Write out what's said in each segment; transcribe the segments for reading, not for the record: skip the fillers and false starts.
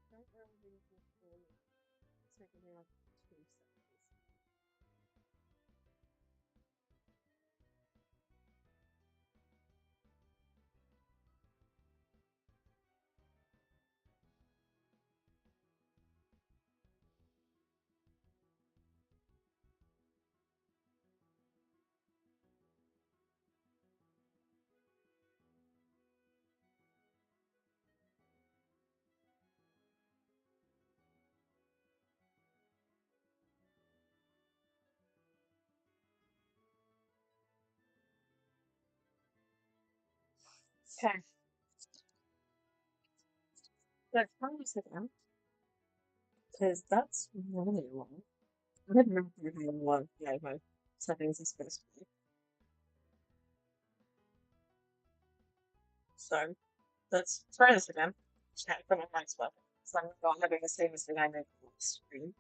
start rounding the corner. It's making me like 2 seconds. Okay, let's probably sit down because that's really long. I didn't remember how long my settings is supposed to be. So let's try this again. Chat from my next weapon. So I'm not having the same mistake I made on the screen.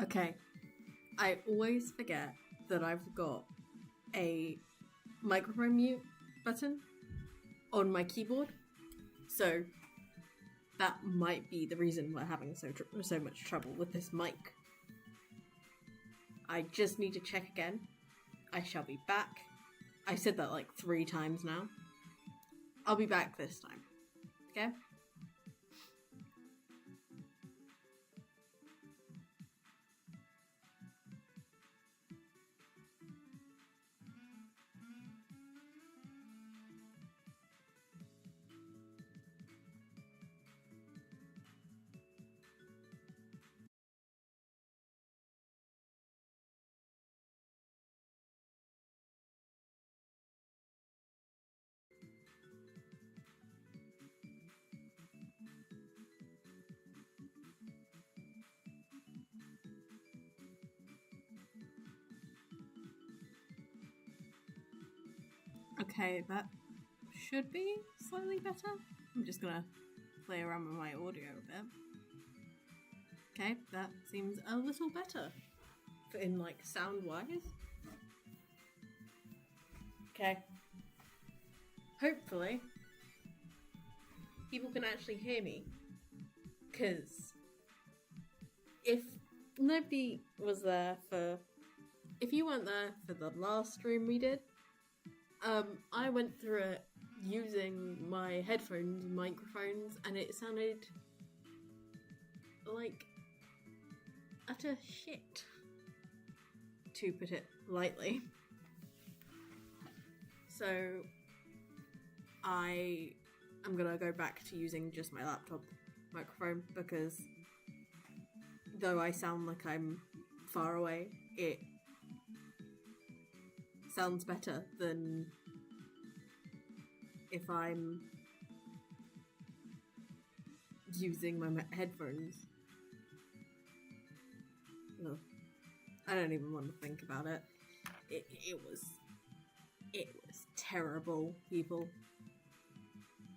Okay, I always forget that I've got a microphone mute button on my keyboard, so that might be the reason we're having so much trouble with this mic. I just need to check again. I shall be back. I said that like 3 times now. I'll be back this time. Okay? Okay, that should be slightly better. I'm just gonna play around with my audio a bit. Okay, that seems a little better in like sound wise. Okay. Hopefully people can actually hear me, because if nobody was there for, if you weren't there for the last stream we did, I went through it using my headphones, microphones, and it sounded like utter shit, to put it lightly. So I am gonna go back to using just my laptop microphone, because though I sound like I'm far away, it sounds better than if I'm using my headphones. Ugh. I don't even want to think about it. It was terrible, people.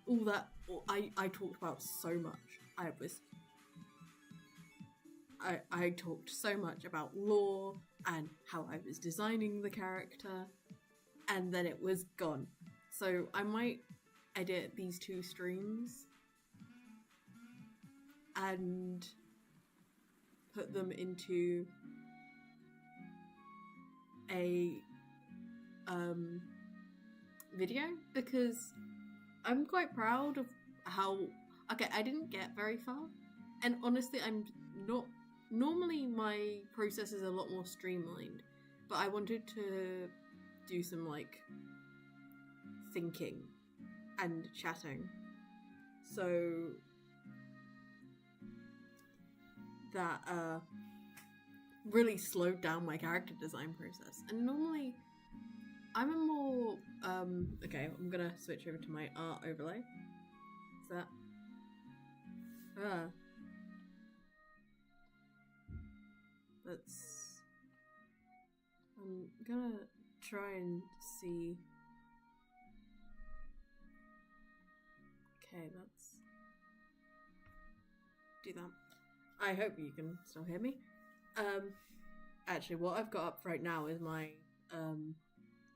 All that I talked about so much. I talked so much about lore and how I was designing the character, and then it was gone. So I might edit these 2 streams and put them into a video, because I'm quite proud of how, okay, I didn't get very far, and honestly I'm not, normally my process is a lot more streamlined, but I wanted to do some like thinking and chatting, so that really slowed down my character design process. And normally I'm a more okay, I'm gonna switch over to my art overlay. Is that let's, I'm gonna try and see. Okay, let's do that. I hope you can still hear me. Actually, what I've got up right now is my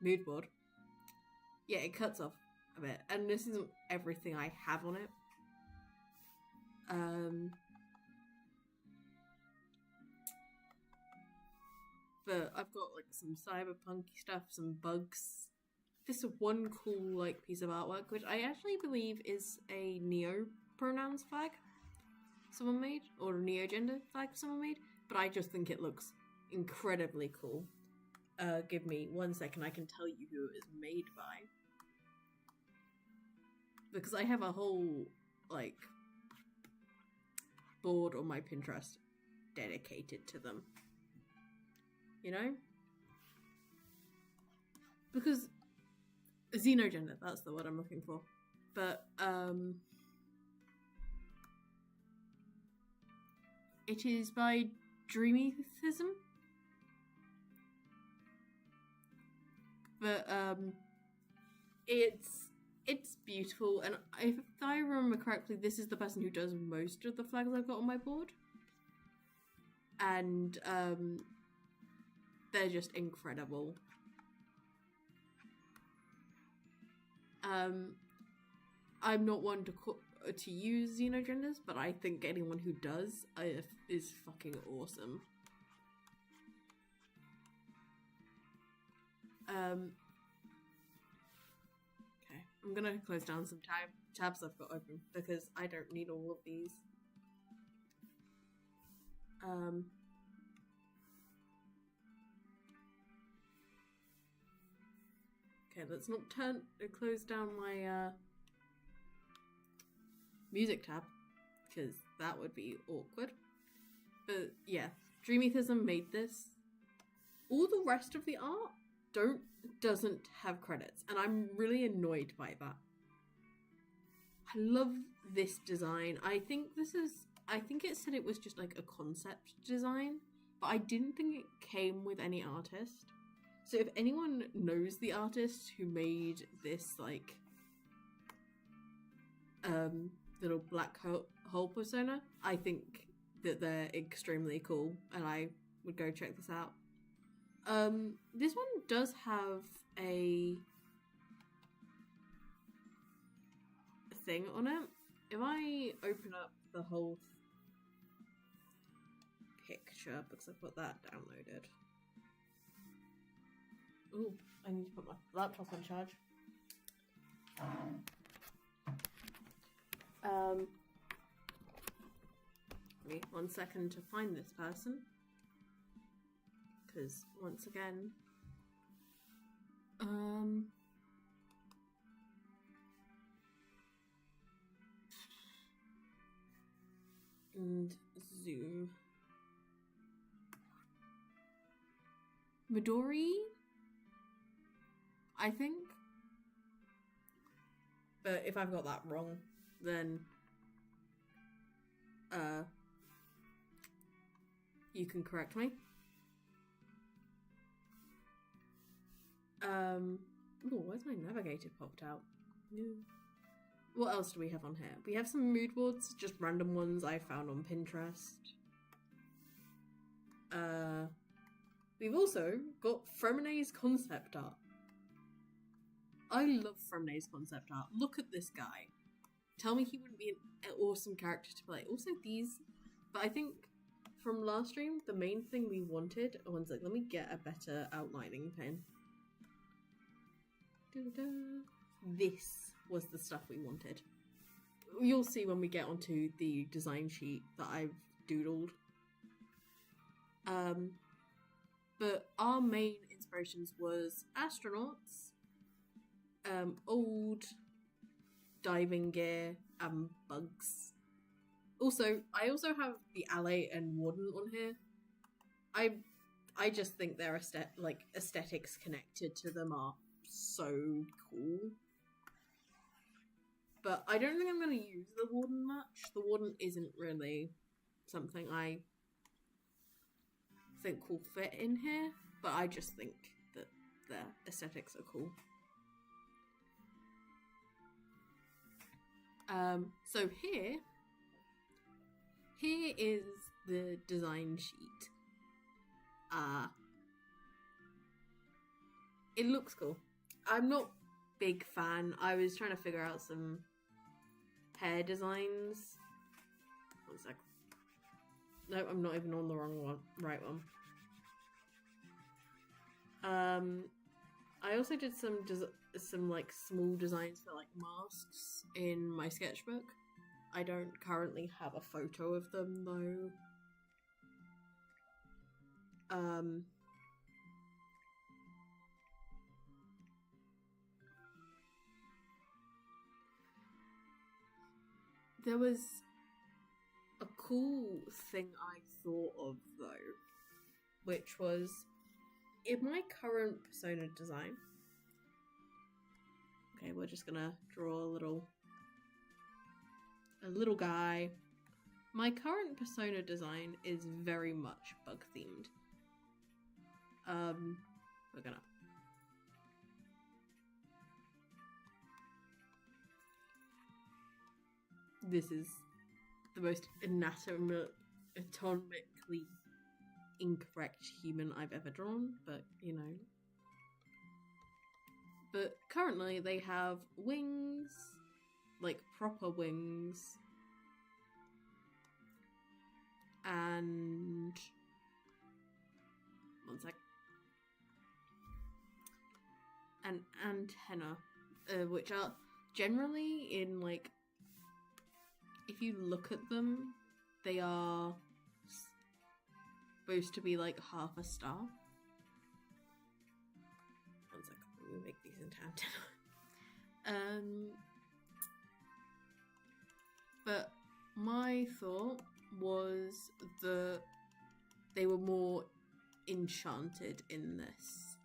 mood board. Yeah, it cuts off a bit, and this isn't everything I have on it. But I've got like some cyberpunky stuff, some bugs. This one cool like piece of artwork, which I actually believe is a neo pronouns flag someone made, or a neo gender flag someone made. But I just think it looks incredibly cool. Give me 1 second, I can tell you who it was made by, because I have a whole like board on my Pinterest dedicated to them. You know? Because xenogender, that's the word I'm looking for. But it is by Dreamithism. But it's beautiful, and if I remember correctly, this is the person who does most of the flags I've got on my board. and they're just incredible. I'm not one to use xenogenders, but I think anyone who does is fucking awesome. Okay, I'm gonna close down some tabs I've got open because I don't need all of these. Okay, let's not close down my music tab because that would be awkward. But yeah, Dreamythism made this. All the rest of the art doesn't have credits, and I'm really annoyed by that. I love this design. I think it said it was just like a concept design, but I didn't think it came with any artist. So if anyone knows the artist who made this like little black hole persona, I think that they're extremely cool, and I would go check this out. This one does have a thing on it. If I open up the whole picture, because I've got that downloaded. Ooh, I need to put my laptop on charge. Give me 1 second to find this person. Because once again, and zoom. Midori, I think. But if I've got that wrong, then you can correct me. Ooh, where's my navigator popped out? No. What else do we have on here? We have some mood boards, just random ones I found on Pinterest. We've also got Fremone's concept art. I love Fremone's concept art. Look at this guy. Tell me he wouldn't be an awesome character to play. Also these, but I think from last stream, the main thing we wanted, one's like, let me get a better outlining pen. This was the stuff we wanted. You'll see when we get onto the design sheet that I've doodled. But our main inspirations was astronauts, old diving gear, and bugs. Also, I also have the ally and warden on here. I just think their aesthetics connected to them are so cool. But I don't think I'm going to use the warden much. The warden isn't really something I think will fit in here, but I just think that their aesthetics are cool. So here is the design sheet. It looks cool. I'm not big fan. I was trying to figure out some hair designs. 1 sec. No, I'm not even on the right one. I also did some like small designs for like masks in my sketchbook. I don't currently have a photo of them though. There was a cool thing I thought of though, which was in my current persona design. Okay, we're just gonna draw a little guy. My current persona design is very much bug themed. We're gonna this is the most anatomically incorrect human I've ever drawn, but you know. But currently they have wings, like proper wings, and one sec, an antenna, which are generally in, like, if you look at them, they are supposed to be like half a star. One second, let me make these into antenna. But my thought was that they were more enchanted in this.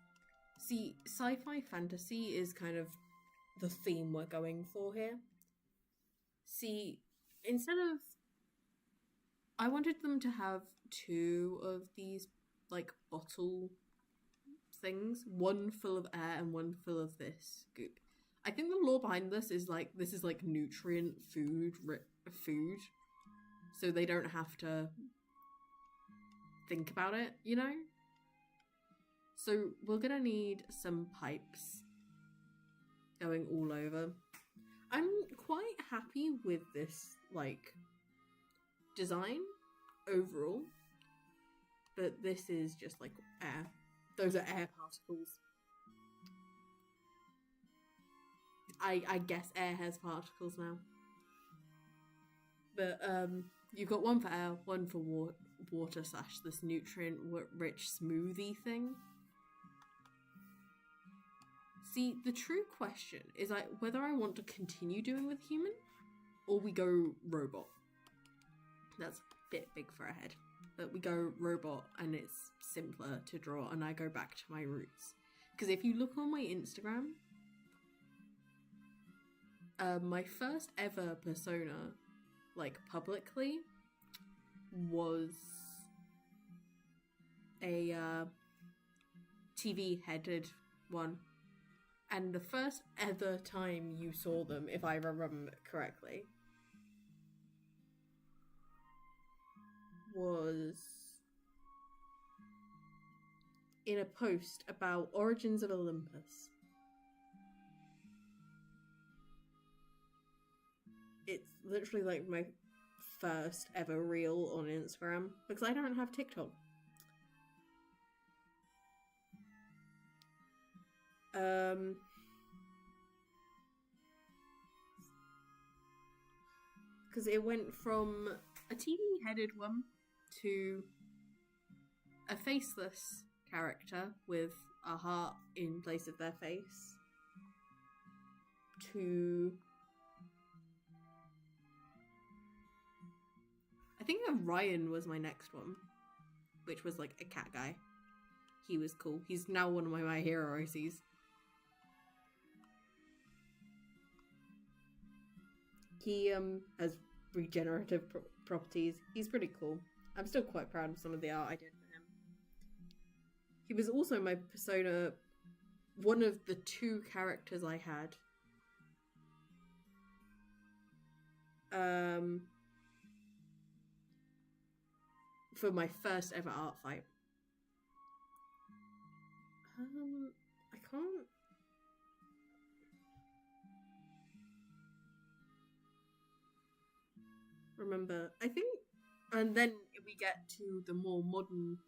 See, sci-fi fantasy is kind of the theme we're going for here. See, instead of... I wanted them to have two of these, like, bottle things. One full of air and one full of this goop. I think the lore behind this is, like, nutrient food, so they don't have to think about it, you know? So we're gonna need some pipes going all over. I'm quite happy with this, like, design overall, but this is just like air. Those are air particles. I guess air has particles now. But you've got one for air, one for water / this nutrient-rich smoothie thing. See, the true question is whether I want to continue doing with human, or we go robot. That's a bit big for a head. But we go robot and it's simpler to draw, and I go back to my roots. Because if you look on my Instagram, my first ever persona, like, publicly, was a TV-headed one. And the first ever time you saw them, if I remember correctly, was in a post about Origins of Olympus. It's literally like my first ever reel on Instagram, because I don't have TikTok. Because it went from a TV-headed one to a faceless character with a heart in place of their face to... I think Ryan was my next one, which was like a cat guy. He was cool. He's now one of my hero OCs. He has regenerative properties. He's pretty cool. I'm still quite proud of some of the art I did for him. He was also my persona, one of the 2 characters I had. For my first ever art fight. I can't remember. I think, and then we get to the more modern.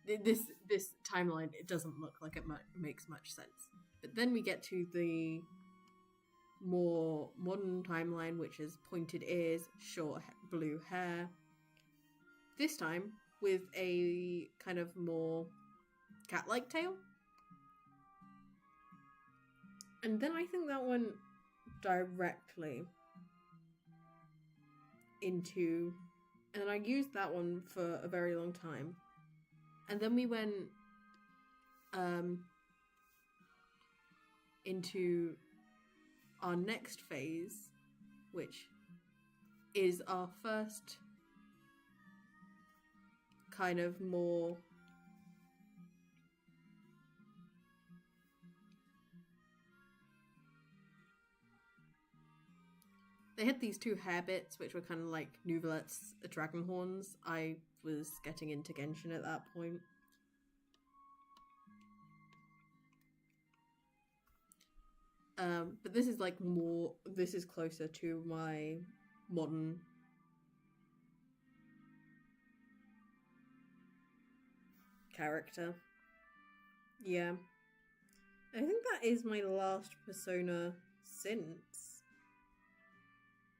This timeline, it doesn't look like it makes much sense. But then we get to the more modern timeline, which is pointed ears, short blue hair. This time with a kind of more cat-like tail. And then I think that went directly into... And I used that one for a very long time. And then we went into our next phase, which is our first kind of more They had these two hair bits, which were kind of like Nouvellette's dragon horns. I was getting into Genshin at that point. But this is like more, this is closer to my modern character. Yeah. I think that is my last Persona since.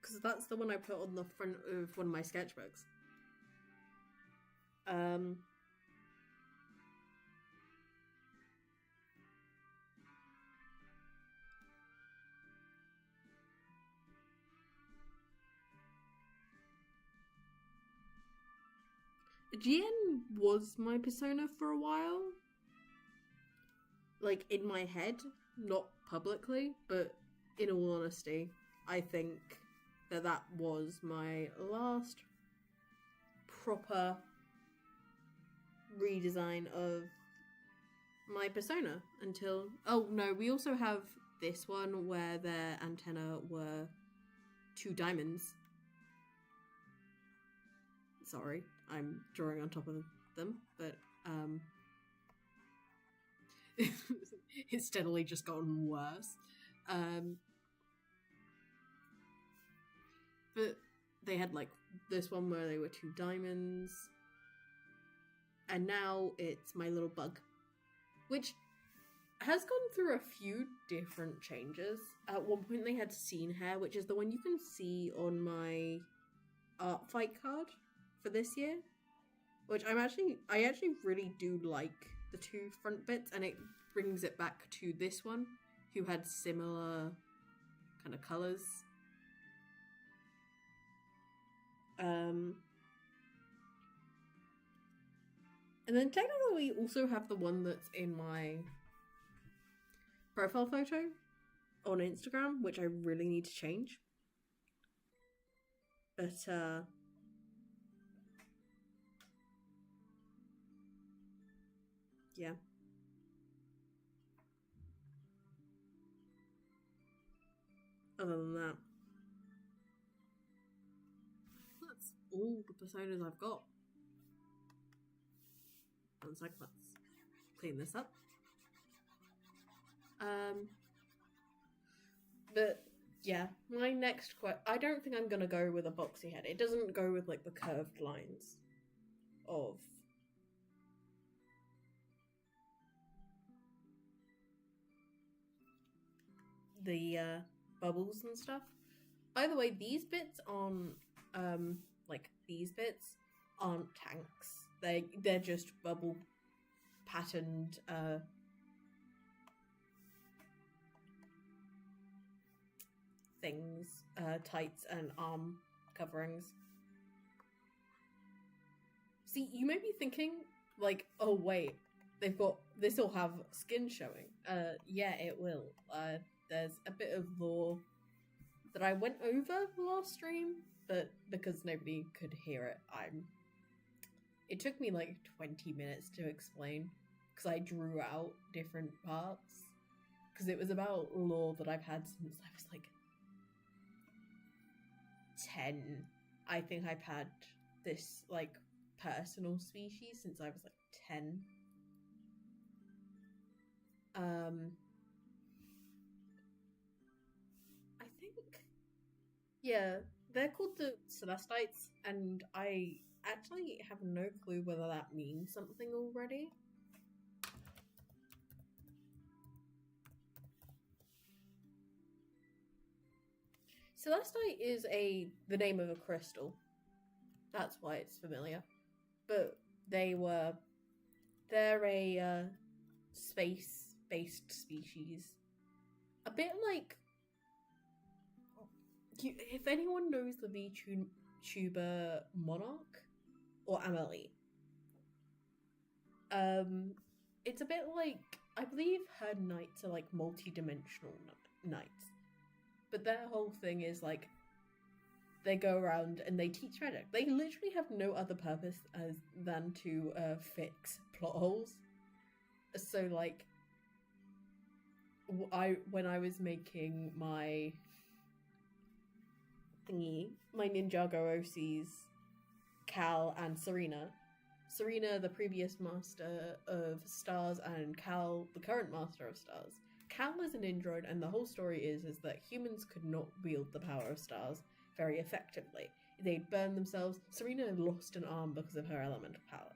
Because that's the one I put on the front of one of my sketchbooks. GN was my persona for a while. Like, in my head, not publicly, but in all honesty, I think that was my last proper redesign of my persona until... Oh, no, we also have this one where their antenna were 2 diamonds. Sorry, I'm drawing on top of them, but it's steadily just gotten worse. But they had like this one where they were 2 diamonds, and now it's my little bug, which has gone through a few different changes. At one point they had scene hair, which is the one you can see on my art fight card for this year, which I actually really do like the 2 front bits, and it brings it back to this one, who had similar kind of colours. And then technically we also have the one that's in my profile photo on Instagram, which I really need to change. But yeah. Other than that, that's all the personas I've got. One sec, let's clean this up. But yeah, my next I don't think I'm gonna go with a boxy head. It doesn't go with like the curved lines of the bubbles and stuff. By the way, these bits on like these bits aren't tanks. They're just bubble patterned things, tights and arm coverings. See, you may be thinking like, oh wait, this'll have skin showing. Yeah, it will. There's a bit of lore that I went over last stream, but because nobody could hear it, it took me like 20 minutes to explain, because I drew out different parts, because it was about lore that I've had since I was like 10. I think I've had this like personal species since I was like 10. I think, yeah, they're called the Celestites, and I actually have no clue whether that means something already. Celestite is the name of a crystal. That's why it's familiar. But they're a space-based species. A bit like, if anyone knows the VTuber Monarch or Amelie, it's a bit like, I believe her knights are like multi-dimensional knights, but their whole thing is like they go around and they teach magic. They literally have no other purpose than to fix plot holes. So like, when I was making my thingy, my Ninjago OCs, Cal and Serena. Serena, the previous master of stars, and Cal, the current master of stars. Cal is an android, and the whole story is that humans could not wield the power of stars very effectively. They'd burn themselves. Serena lost an arm because of her elemental power.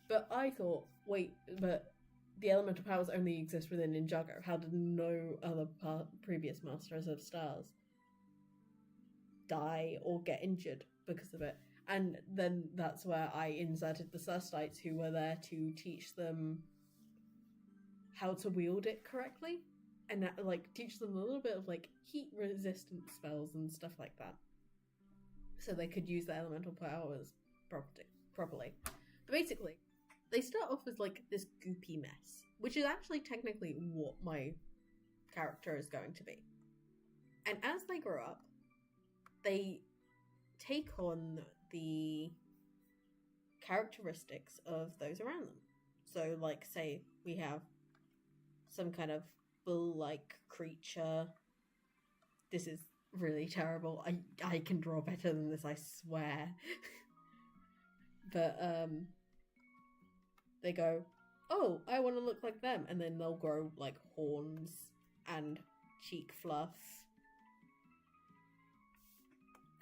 But I thought, wait, but the elemental powers only exist within Ninjago. How did no other previous masters of stars die or get injured because of it? And then that's where I inserted the Celestites, who were there to teach them how to wield it correctly, and like teach them a little bit of like heat resistant spells and stuff like that, so they could use their elemental powers properly. But basically, they start off as like this goopy mess, which is actually technically what my character is going to be. And as they grow up, they take on the characteristics of those around them. So, like, say we have some kind of bull-like creature. This is really terrible. I can draw better than this, I swear. But they go, oh, I want to look like them, and then they'll grow like horns and cheek fluff.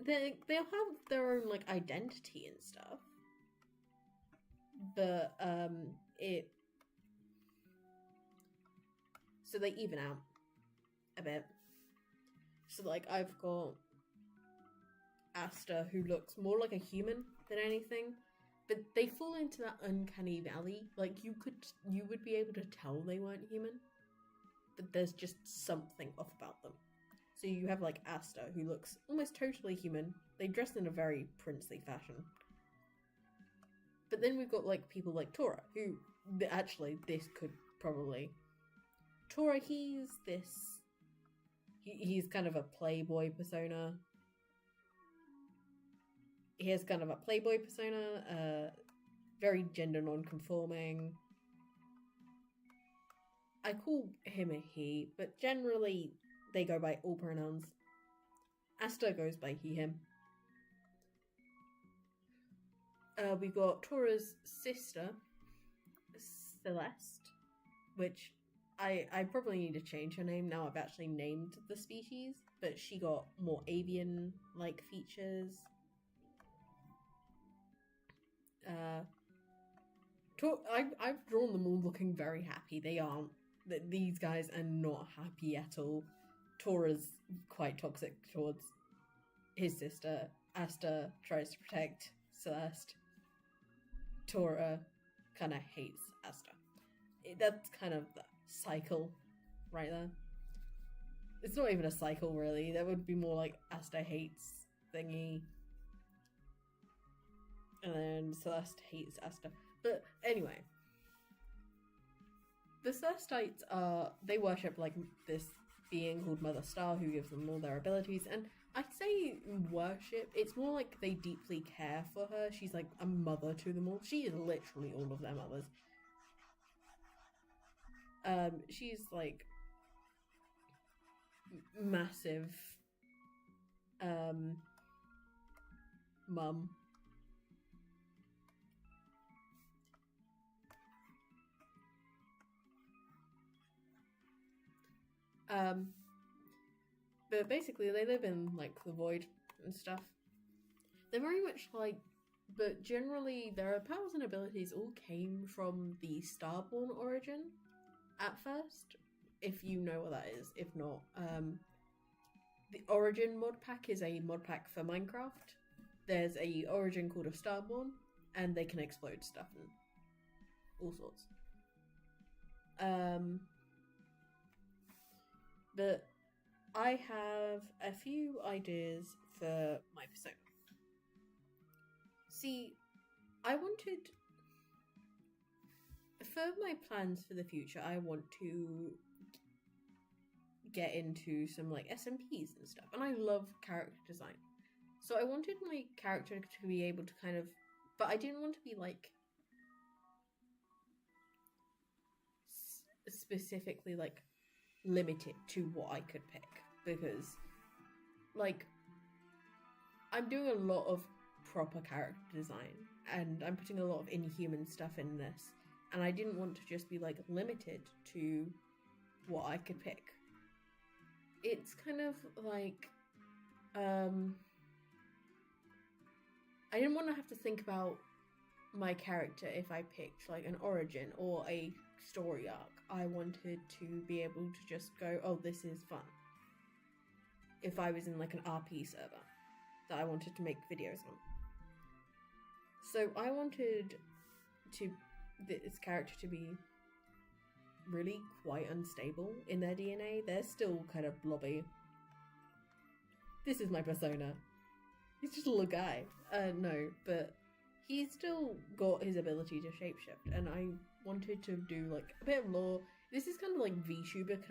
They'll have their own like identity and stuff, but so they even out a bit. So like I've got Asta, who looks more like a human than anything, but they fall into that uncanny valley. Like you would be able to tell they weren't human, but there's just something off about them. So you have like Asta, who looks almost totally human. They dress in a very princely fashion. But then we've got like people like Tora, who actually this could probably Tora, he's kind of a playboy persona. He has kind of a playboy persona, very gender non-conforming. I call him a he, but generally they go by all pronouns. Asta goes by he, him. We got Tora's sister, Celeste, which I probably need to change her name now I've actually named the species, but she got more avian-like features. I've drawn them all looking very happy. They aren't. These guys are not happy at all. Tora's quite toxic towards his sister. Asta tries to protect Celeste. Tora kind of hates Asta. That's kind of the cycle right there. It's not even a cycle, really. That would be more like Asta hates thingy, and then Celeste hates Asta. But anyway, the Celestites they worship like this being called Mother Star, who gives them all their abilities. And I'd say worship, it's more like they deeply care for her. She's like a mother to them all. She is literally all of their mothers. She's like massive mum. But basically they live in like the void and stuff. They're very much like, but generally their powers and abilities all came from the Starborn origin at first, if you know what that is. If not, the Origin mod pack is a mod pack for Minecraft. There's a Origin called a Starborn, and they can explode stuff and all sorts. But I have a few ideas for my persona. See, I wanted, for my plans for the future, I want to get into some like SMPs and stuff, and I love character design. So I wanted my character to be able to kind of, but I didn't want to be like specifically like limited to what I could pick, because like I'm doing a lot of proper character design, and I'm putting a lot of inhuman stuff in this, and I didn't want to just be like limited to what I could pick. It's kind of like I didn't want to have to think about my character if I picked like an origin or a story arc. I wanted to be able to just go, oh, this is fun. If I was in like an RP server that I wanted to make videos on. So I wanted this character to be really quite unstable in their DNA. They're still kind of blobby. This is my persona. He's just a little guy. No, but he's still got his ability to shapeshift, and I wanted to do like a bit of lore. This is kind of like VTuber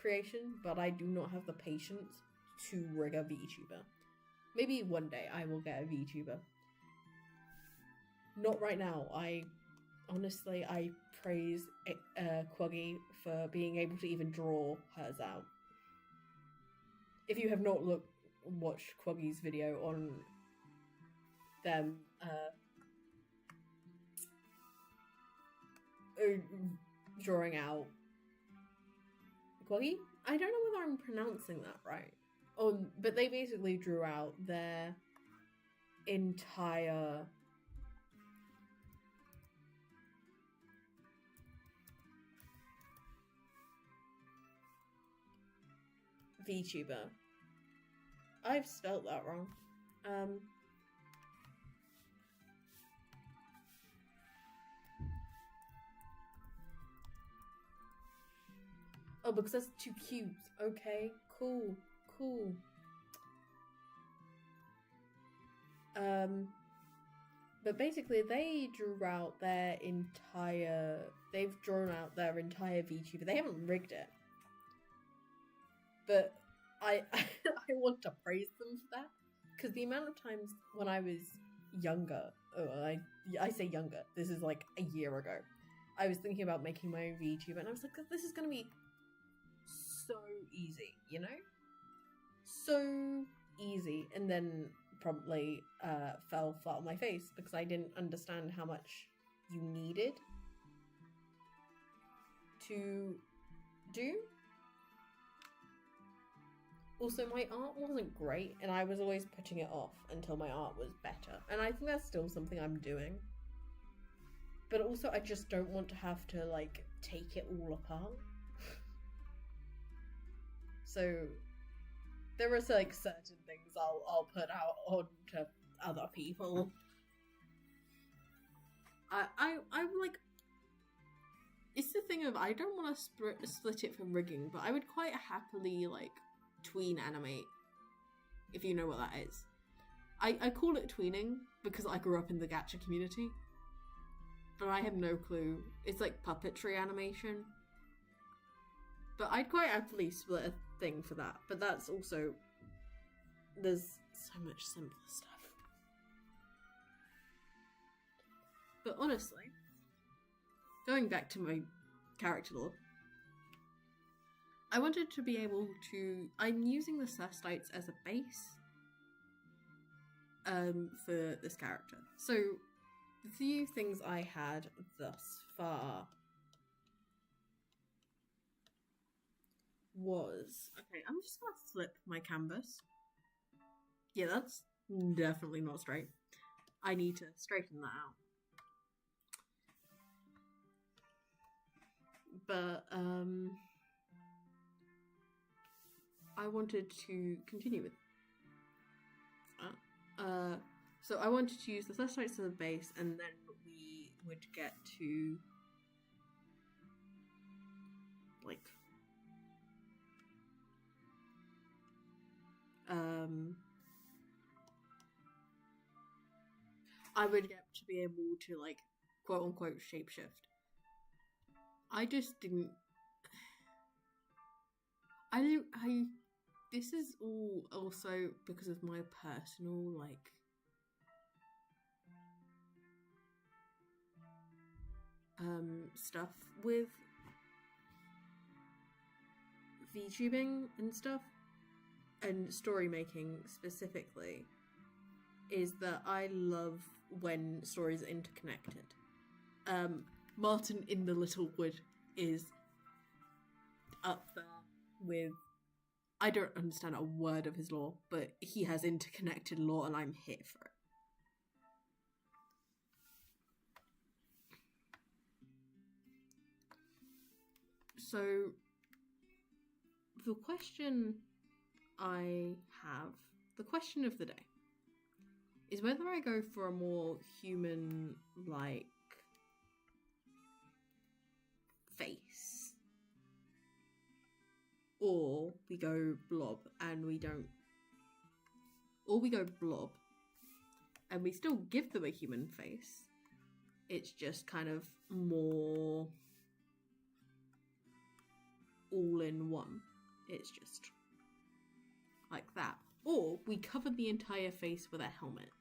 creation, but I do not have the patience to rig a VTuber. Maybe one day I will get a VTuber. Not right now. I praise Quaggy for being able to even draw hers out. If you have not watched Quaggy's video on them drawing out Quaggy? I don't know whether I'm pronouncing that right. But they basically drew out their entire VTuber. I've spelt that wrong. Oh, because that's 2 cubes. Okay, cool. But basically they they've drawn out their entire VTuber. They haven't rigged it. But I want to praise them for that, because the amount of times when I was younger, I say younger, this is like a year ago, I was thinking about making my own VTuber, and I was like, this is gonna be so easy, you know? So easy, and then promptly fell flat on my face because I didn't understand how much you needed to do. Also, my art wasn't great, and I was always putting it off until my art was better. And I think that's still something I'm doing. But also, I just don't want to have to, like, take it all apart. So, there are, like, certain things I'll put out onto other people. I'm like... It's the thing of, I don't want to split it from rigging, but I would quite happily, like, tween animate, if you know what that is. I call it tweening because I grew up in the gacha community, but I have no clue. It's like puppetry animation. But I'd quite happily split a thing for that. But that's also... There's so much simpler stuff. But honestly, going back to my character lore, I wanted to be able to... I'm using the cestites as a base for this character. So, the few things I had thus far was... Okay, I'm just going to flip my canvas. Yeah, that's definitely not straight. I need to straighten that out. But, I wanted to continue with that. So I wanted to use the cestites as a base, and then we would get to, like, I would get to be able to, like, quote-unquote shapeshift. I just didn't... This is all also because of my personal, like, stuff with VTubing and stuff, and story making specifically. is that I love when stories are interconnected. Martin in the Little Wood is up there with, I don't understand a word of his lore, but he has interconnected lore and I'm here for it. So, the question the question of the day, is whether I go for a more human-like face, or we go blob and we don't, or we go blob and we still give them a human face. It's just kind of more all in one. It's just like that. Or we cover the entire face with a helmet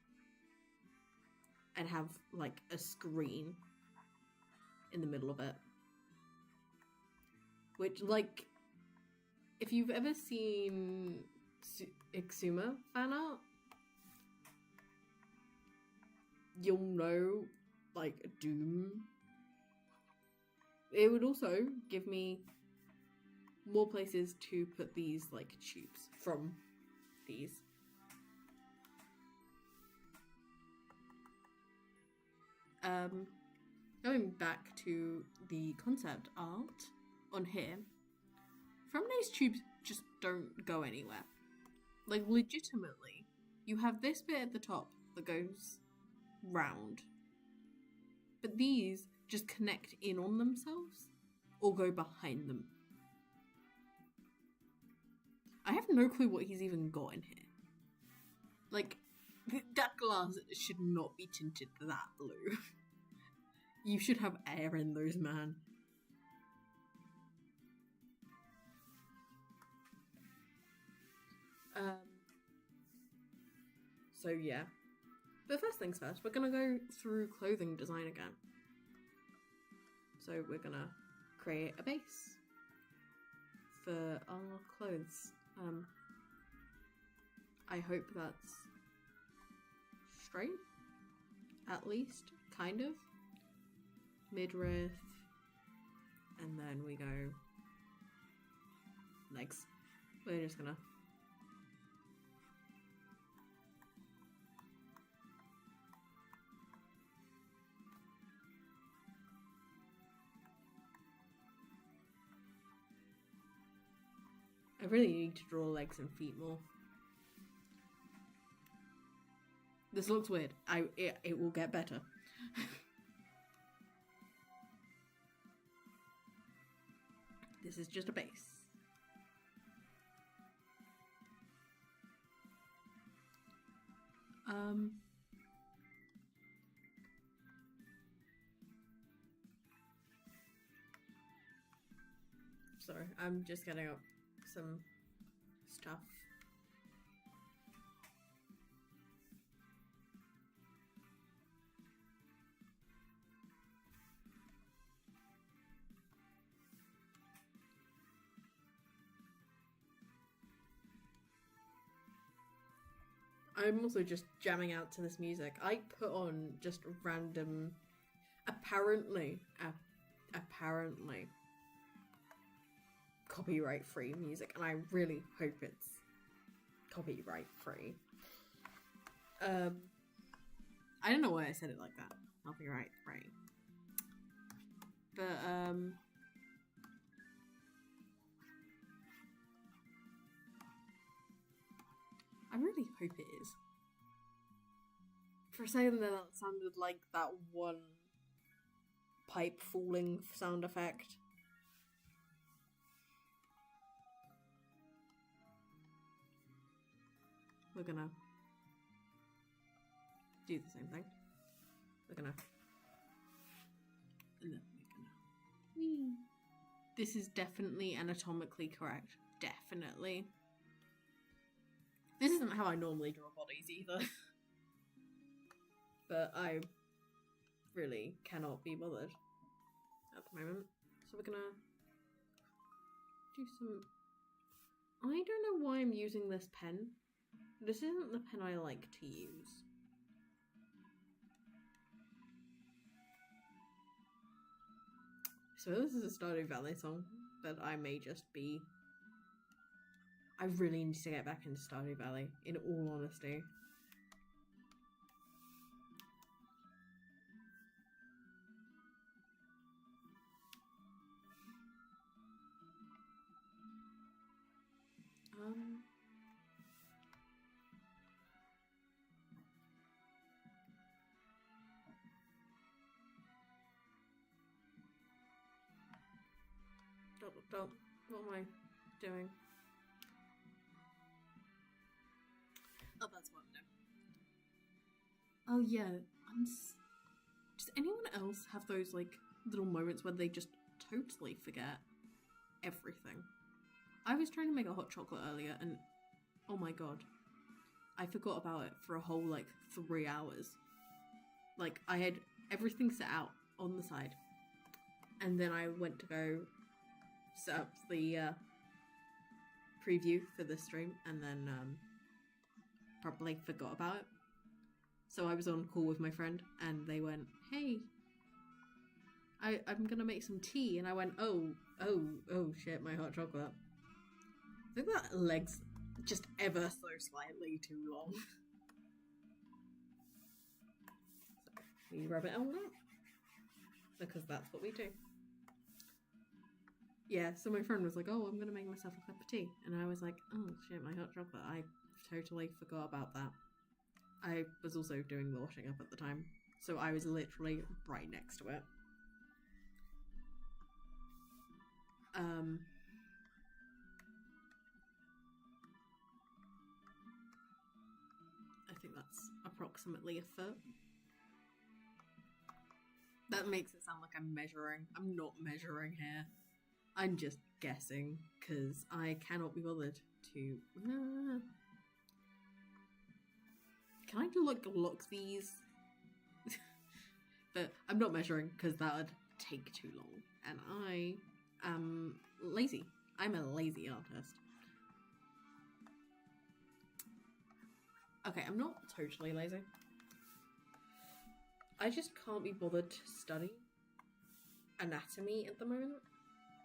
and have like a screen in the middle of it. Which, like, if you've ever seen Exuma fan art, you'll know, like, Doom. It would also give me more places to put these, like, tubes from these. Going back to the concept art on here, from these tubes just don't go anywhere. Like, legitimately, you have this bit at the top that goes round, but these just connect in on themselves or go behind them. I have no clue what he's even got in here. Like, that glass should not be tinted that blue. You should have air in those, man. So yeah. But first things first, we're gonna go through clothing design again. So we're gonna create a base for our clothes. I hope that's straight, at least, kind of. Midriff, and then we go legs. We're just gonna I really need to draw legs and feet more. This looks weird. It will get better. This is just a base. Sorry, I'm just getting up some stuff. I'm also just jamming out to this music. I put on just random, apparently copyright-free music, and I really hope it's copyright-free. I don't know why I said it like that. Copyright-free. But, I really hope it is. For a second there, that sounded like that one pipe falling sound effect. We're gonna do the same thing. We're gonna whee. This is definitely anatomically correct. Definitely. This isn't how I normally draw bodies either. But I really cannot be bothered at the moment. So we're gonna do some... I don't know why I'm using this pen. This isn't the pen I like to use. So this is a Stardew Valley song, but I may just be... I really need to get back into Stardew Valley, in all honesty. Don't. What am I doing? Oh, that's what I'm doing. Oh yeah, does anyone else have those like little moments where they just totally forget everything? I was trying to make a hot chocolate earlier and oh my god, I forgot about it for a whole like 3 hours. Like I had everything set out on the side and then I went to go set up the preview for the stream and then probably forgot about it. So I was on a call with my friend and they went, hey, I'm gonna make some tea, and I went, oh shit, my hot chocolate. I think that leg's just ever so slightly too long. So we rub it all out because that's what we do. Yeah, so my friend was like, oh, I'm gonna make myself a cup of tea, and I was like, oh shit, my hot chocolate, I totally forgot about that. I was also doing the washing up at the time, so I was literally right next to it. I think that's approximately a foot. That makes it sound like I'm measuring. I'm not measuring here. I'm just guessing, because I cannot be bothered to... Can I look these? But I'm not measuring, because that would take too long. And I am lazy. I'm a lazy artist. Okay, I'm not totally lazy. I just can't be bothered to study anatomy at the moment.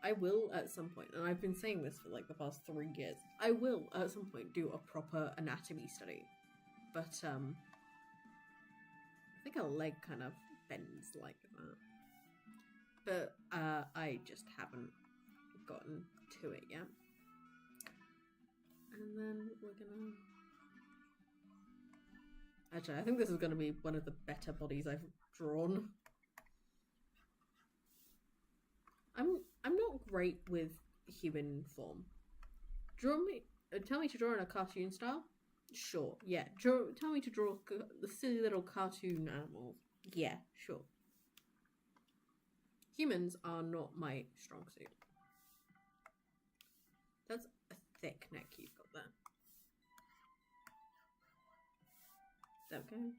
I will at some point, and I've been saying this for like the past 3 years, I will at some point do a proper anatomy study. But I think a leg kind of bends like that. But I just haven't gotten to it yet. And then we're gonna... Actually, I think this is going to be one of the better bodies I've drawn. I'm not great with human form. Tell me to draw in a cartoon style? Sure, yeah. Tell me to draw the silly little cartoon animals? Yeah, sure. Humans are not my strong suit. That's a thick neck you've got there. Is that okay?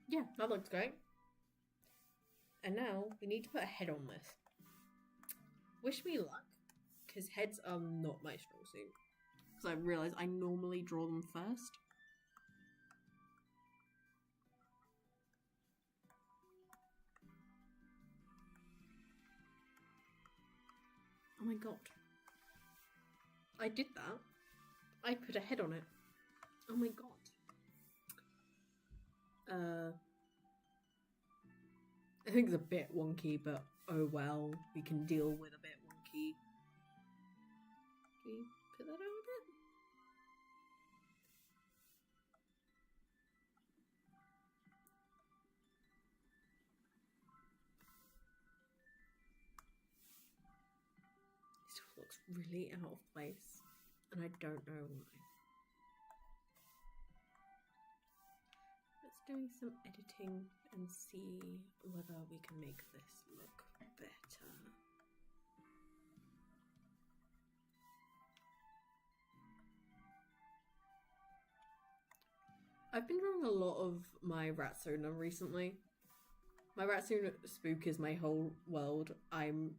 Yeah, that looks great. And now we need to put a head on this. Wish me luck, because heads are not my strong suit. Because I realised I normally draw them first. Oh my god. I did that. I put a head on it. Oh my god. I think it's a bit wonky, but oh well, we can deal with a bit wonky. Can you put that out a bit? It still looks really out of place, and I don't know why. Let's do some editing and see whether we can make this look better. I've been drawing a lot of my rat Sona recently. My rat Sona spook is my whole world. I'm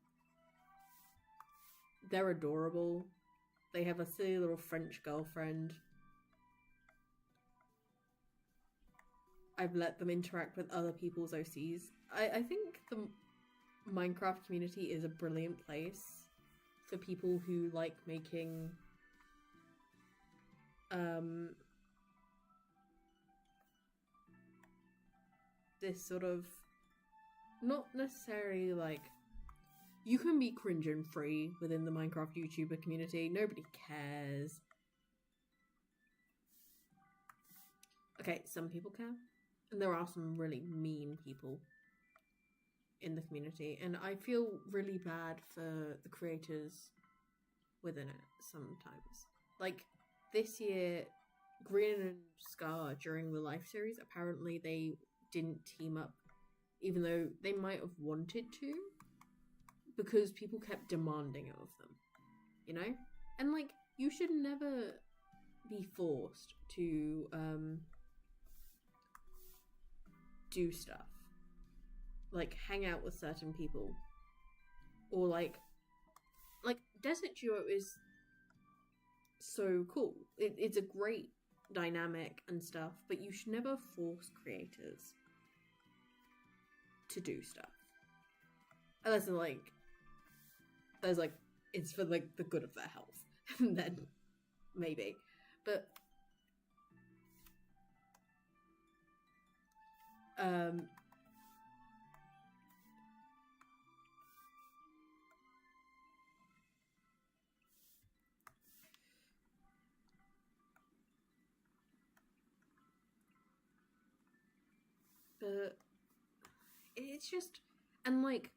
They're adorable. They have a silly little French girlfriend. I've let them interact with other people's OCs. I think the Minecraft community is a brilliant place for people who like making this sort of, not necessarily like, you can be cringe and free within the Minecraft YouTuber community. Nobody cares. Okay, some people care. And there are some really mean people in the community. And I feel really bad for the creators within it sometimes. Like, this year, Green and Scar, during the Life series, apparently they didn't team up, even though they might have wanted to, because people kept demanding it of them, you know? And, like, you should never be forced to do stuff. Like, hang out with certain people. Or, like Desert Duo is so cool. It's a great dynamic and stuff, but you should never force creators to do stuff. Unless, like, there's, like, it's for, like, the good of their health. Then, maybe. But, but it's just, and, like,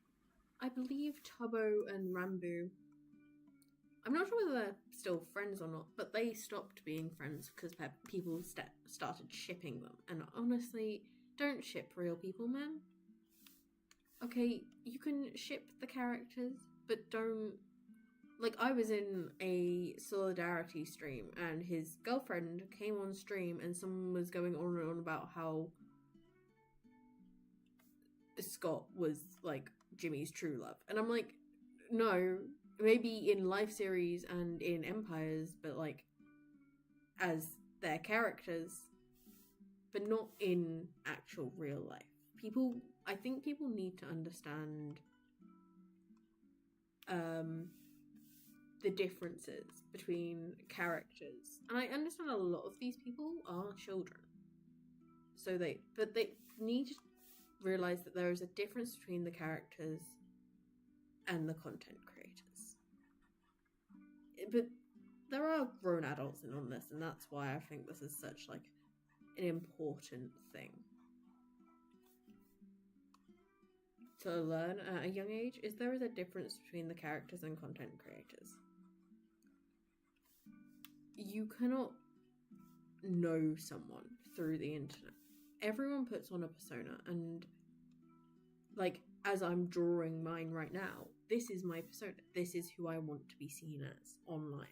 I believe Tubbo and Rambo, I'm not sure whether they're still friends or not, but they stopped being friends because people started shipping them. And honestly, don't ship real people, man. Okay, you can ship the characters, but don't... Like, I was in a Solidarity stream, and his girlfriend came on stream, and someone was going on and on about how Scott was, like, Jimmy's true love. And I'm like, no, maybe in Life series and in Empires, but, like, as their characters, but not in actual real life. I think people need to understand the differences between characters. And I understand a lot of these people are children. But they need to realize that there is a difference between the characters and the content creators. But there are grown adults in on this, and that's why I think this is such, like, an important thing to learn at a young age, is there is a difference between the characters and content creators. You cannot know someone through the internet. Everyone puts on a persona, and, like, as I'm drawing mine right now, this is my persona. This is who I want to be seen as online.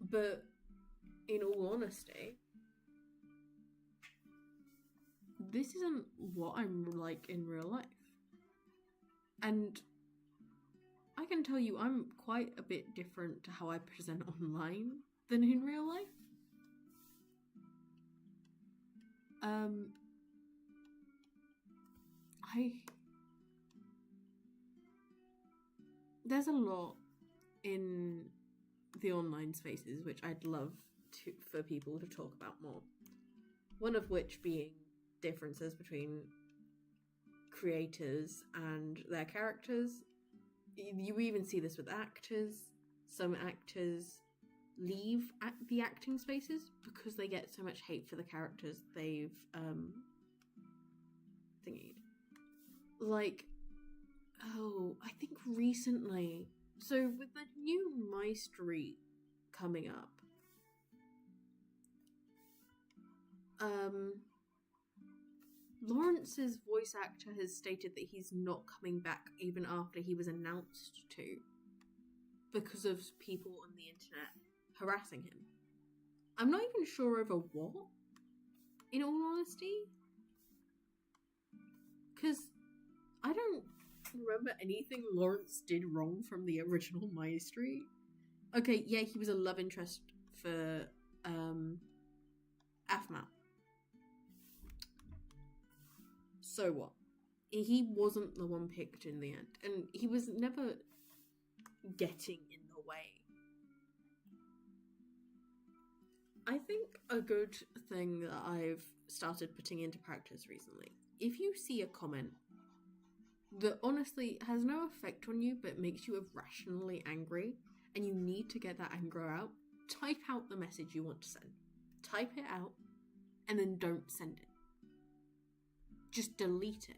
But in all honesty, this isn't what I'm like in real life. And I can tell you I'm quite a bit different to how I present online than in real life. There's a lot in the online spaces which I'd love for people to talk about more. One of which being differences between creators and their characters. You even see this with actors. Some actors leave the acting spaces because they get so much hate for the characters they've thingied. Like, I think recently, so with the new My Street coming up, Lawrence's voice actor has stated that he's not coming back even after he was announced to, because of people on the internet harassing him. I'm not even sure over what, in all honesty, because I don't remember anything Lawrence did wrong from the original My Street. Okay, yeah, he was a love interest for Afmat. So what? He wasn't the one picked in the end, and he was never getting in the way. I think a good thing that I've started putting into practice recently, if you see a comment that honestly has no effect on you but makes you irrationally angry, and you need to get that anger out, type out the message you want to send. Type it out, and then don't send it. Just delete it.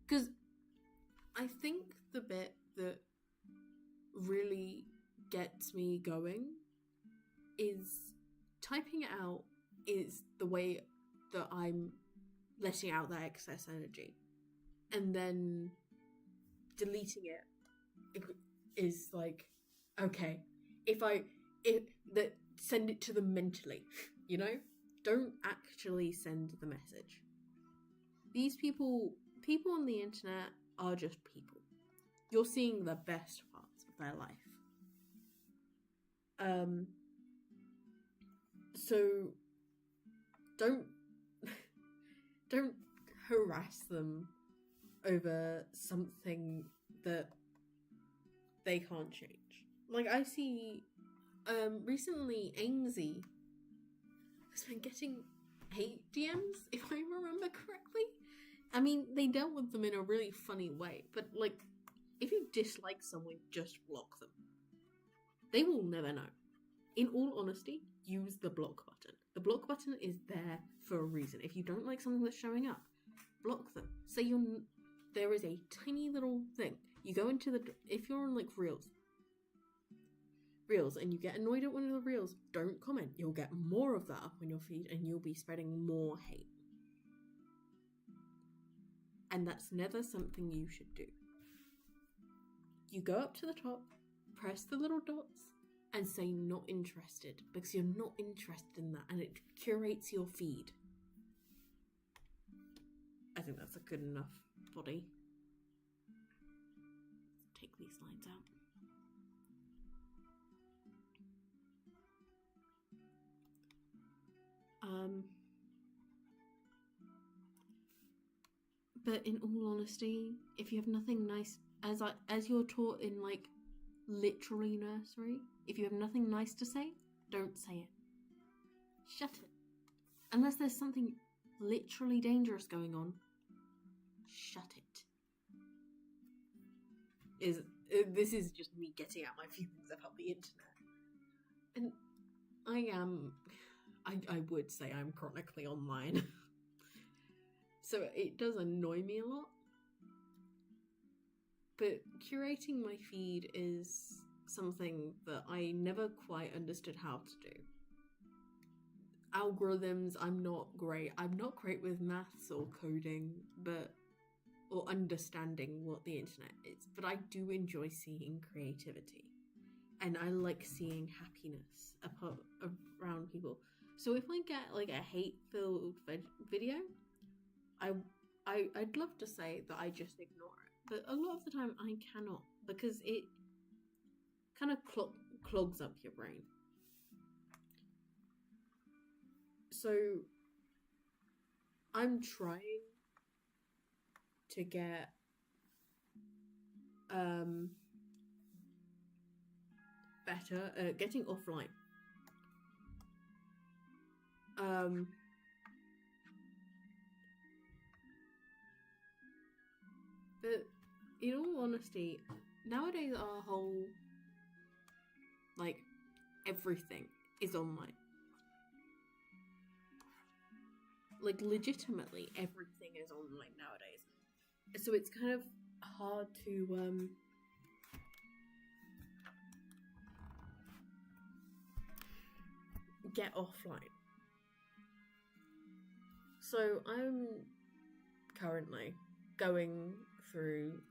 Because I think the bit that really gets me going is typing it out is the way that I'm letting out that excess energy. And then deleting it is like, okay, send it to them mentally, you know? Don't actually send the message. These people on the internet are just people. You're seeing the best parts of their life. So don't harass them over something that they can't change. Like, I see recently Ainsley has been getting hate DMs, if I remember correctly. I mean, they dealt with them in a really funny way, but like, if you dislike someone, just block them. They will never know. In all honesty, use the block button. The block button is there for a reason. If you don't like something that's showing up, block them. Say there is a tiny little thing. You go into if you're on like Reels, and you get annoyed at one of the Reels, don't comment. You'll get more of that up on your feed, and you'll be spreading more hate. And that's never something you should do. You go up to the top, press the little dots, and say not interested, because you're not interested in that, and it curates your feed. I think that's a good enough body. Let's take these lines out. But in all honesty, if you have nothing nice, as you're taught in like literally nursery, if you have nothing nice to say, don't say it. Shut it. Unless there's something literally dangerous going on, shut it. This is just me getting out my feelings about the internet. And I would say I'm chronically online. So it does annoy me a lot. But curating my feed is something that I never quite understood how to do. Algorithms, I'm not great. I'm not great with maths or coding, or understanding what the internet is. But I do enjoy seeing creativity. And I like seeing happiness around people. So if I get like a hate-filled video, I'd love to say that I just ignore it. But a lot of the time I cannot, because it kind of clogs up your brain. So I'm trying to get better at getting offline. But in all honesty, nowadays our whole, like, everything is online. Like, legitimately, everything is online nowadays. So it's kind of hard to, get offline. So I'm currently going through,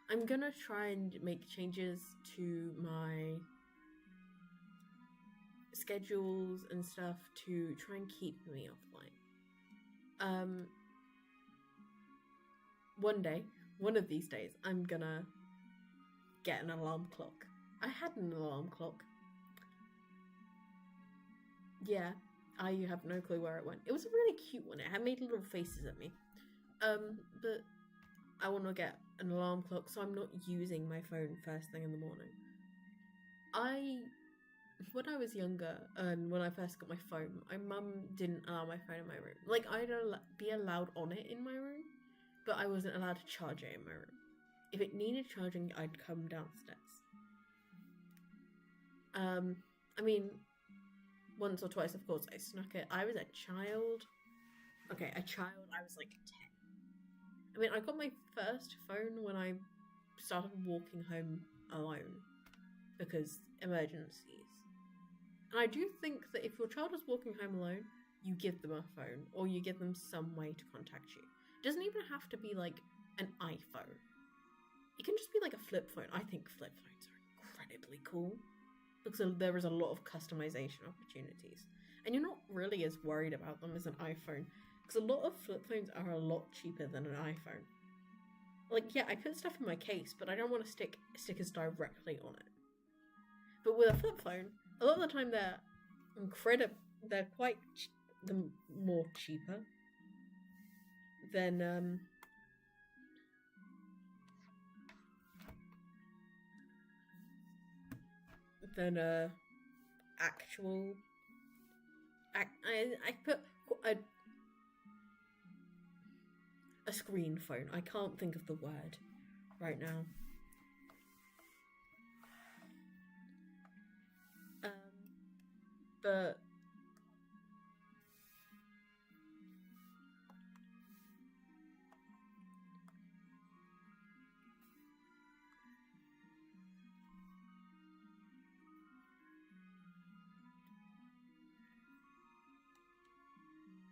I'm gonna try and make changes to my schedules and stuff to try and keep me offline. One day one of these days I'm gonna get an alarm clock. I had an alarm clock. Yeah, I have no clue where it went. It was a really cute one. It had made little faces at me. But I want to get an alarm clock so I'm not using my phone first thing in the morning. When I was younger and when I first got my phone, my mum didn't allow my phone in my room. Like, I'd be allowed on it in my room, but I wasn't allowed to charge it in my room. If it needed charging, I'd come downstairs. I mean, once or twice, of course, I snuck it. I was a child. Okay, a child, I was like 10. I mean, I got my first phone when I started walking home alone because emergencies. And I do think that if your child is walking home alone, you give them a phone or you give them some way to contact you. It doesn't even have to be like an iPhone. It can just be like a flip phone. I think flip phones are incredibly cool because there is a lot of customization opportunities. And you're not really as worried about them as an iPhone because a lot of flip phones are a lot cheaper than an iPhone. Like, yeah, I put stuff in my case, but I don't want to stick stickers directly on it. But with a flip phone, a lot of the time they're quite more cheaper than actual. I put a screen phone. I can't think of the word right now. But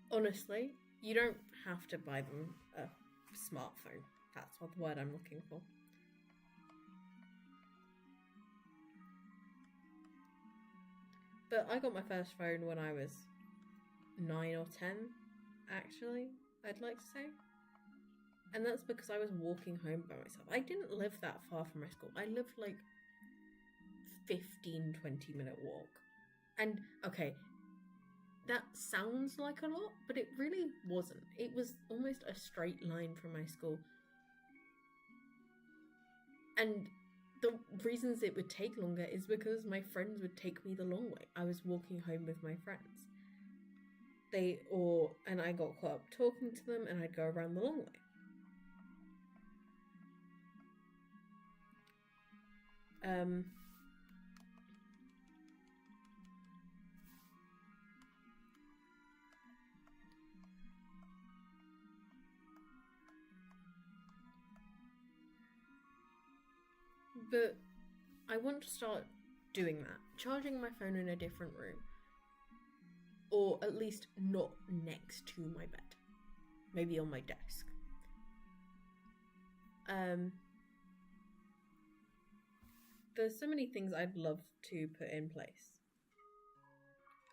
honestly, you don't have to buy them a smartphone. That's what the word I'm looking for. But I got my first phone when I was 9 or 10, actually, I'd like to say. And that's because I was walking home by myself. I didn't live that far from my school. I lived like 15, 20-minute walk. And, okay, that sounds like a lot, but it really wasn't. It was almost a straight line from my school. And the reasons it would take longer is because my friends would take me the long way. I was walking home with my friends. And I got caught up talking to them and I'd go around the long way. But I want to start doing that. Charging my phone in a different room. Or at least not next to my bed. Maybe on my desk. There's so many things I'd love to put in place.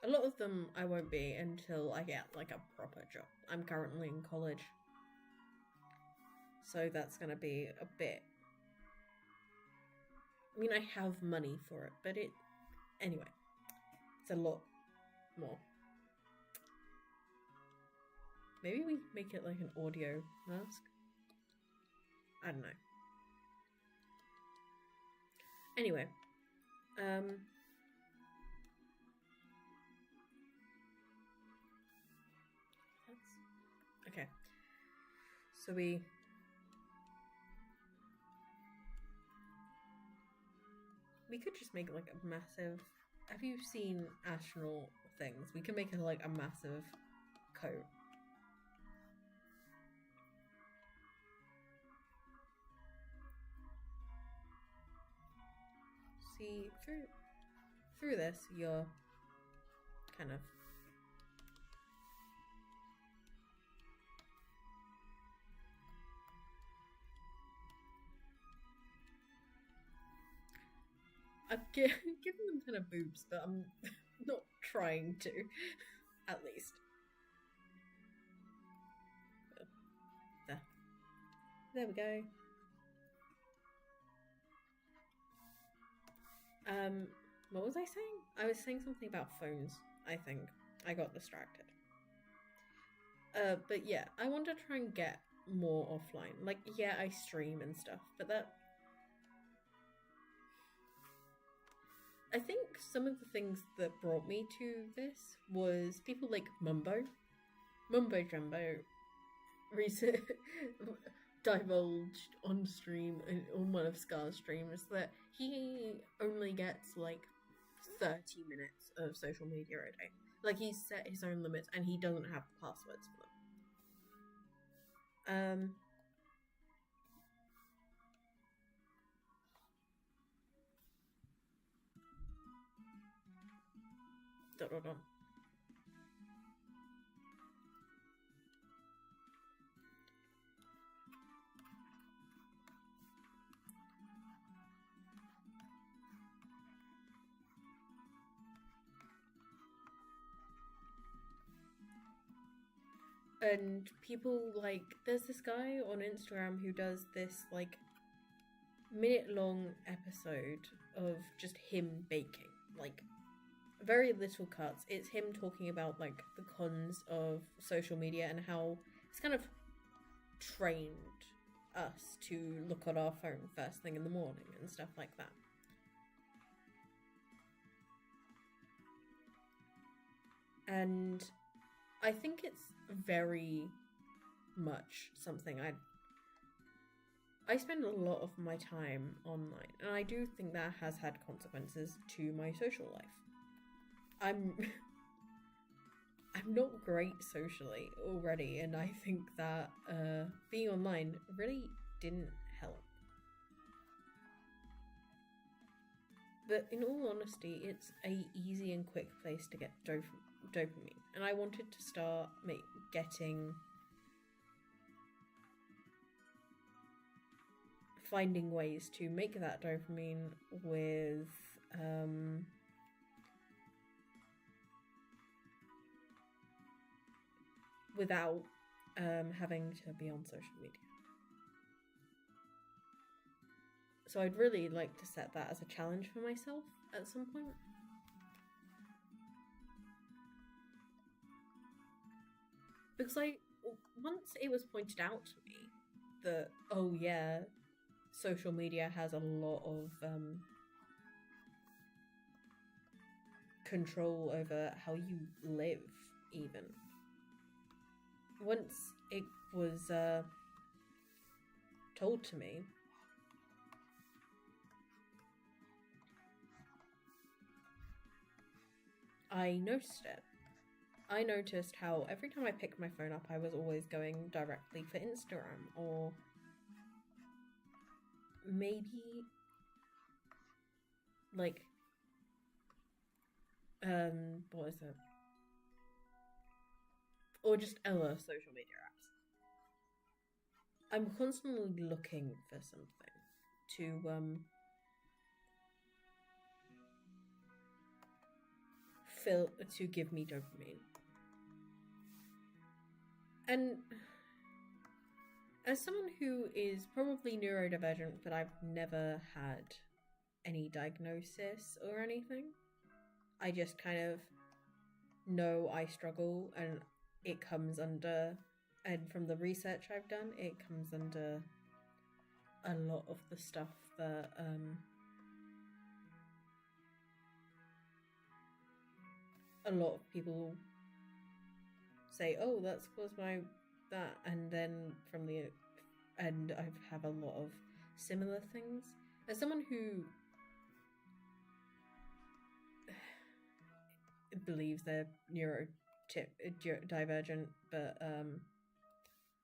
A lot of them I won't be until I get like a proper job. I'm currently in college. So that's going to be a bit... I mean, I have money for it, but anyway, it's a lot more. Maybe we make it like an audio mask? I don't know. Anyway, okay. So we could just make like a massive... Have you seen astronaut things? We can make it like a massive coat. See, through this, you're kind of... I've given them kind of boobs, but I'm not trying to, at least. There we go. Um, what was I saying? I was saying something about phones, I think. I got distracted. But yeah, I want to try and get more offline. Like, yeah, I stream and stuff, but I think some of the things that brought me to this was people like Mumbo Jumbo, recent divulged on stream on one of Scar's streams that he only gets like 30 minutes of social media a day. Like, he's set his own limits and he doesn't have the passwords for them. Dot, dot, dot. And people, like, there's this guy on Instagram who does this like minute-long episode of just him baking, like very little cuts. It's him talking about like the cons of social media and how it's kind of trained us to look at our phone first thing in the morning and stuff like that. And I think it's very much something I spend a lot of my time online, and I do think that has had consequences to my social life. I'm I'm not great socially already, and I think that being online really didn't help. But in all honesty, it's a easy and quick place to get dopamine, and I wanted to start finding ways to make that dopamine with without having to be on social media. So I'd really like to set that as a challenge for myself at some point. Because once it was pointed out to me that, oh yeah, social media has a lot of control over how you live, even. Once it was told to me, I noticed it. I noticed how every time I picked my phone up, I was always going directly for Instagram, or maybe like what is it? Or just other social media apps. I'm constantly looking for something to give me dopamine. And as someone who is probably neurodivergent, but I've never had any diagnosis or anything, I just kind of know I struggle, and it comes under, and from the research I've done, it comes under a lot of the stuff that a lot of people say, oh, that's caused by that, and then I have a lot of similar things. As someone who believes they're neurodivergent, but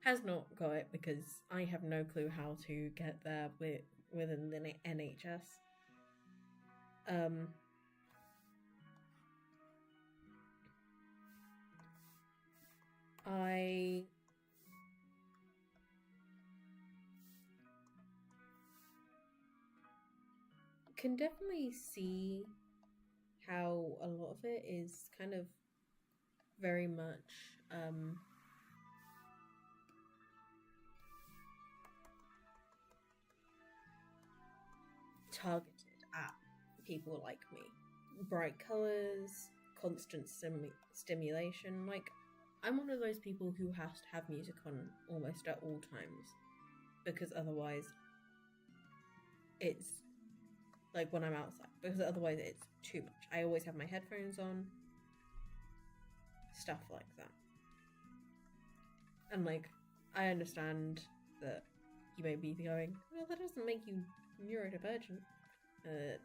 has not got it, because I have no clue how to get there within the NHS. I can definitely see how a lot of it is kind of very much targeted at people like me. Bright colors, constant stimulation. Like, I'm one of those people who has to have music on almost at all times, because otherwise it's like when I'm outside, because otherwise it's too much. I always have my headphones on, stuff like that. And like, I understand that you may be going, well, that doesn't make you neurodivergent.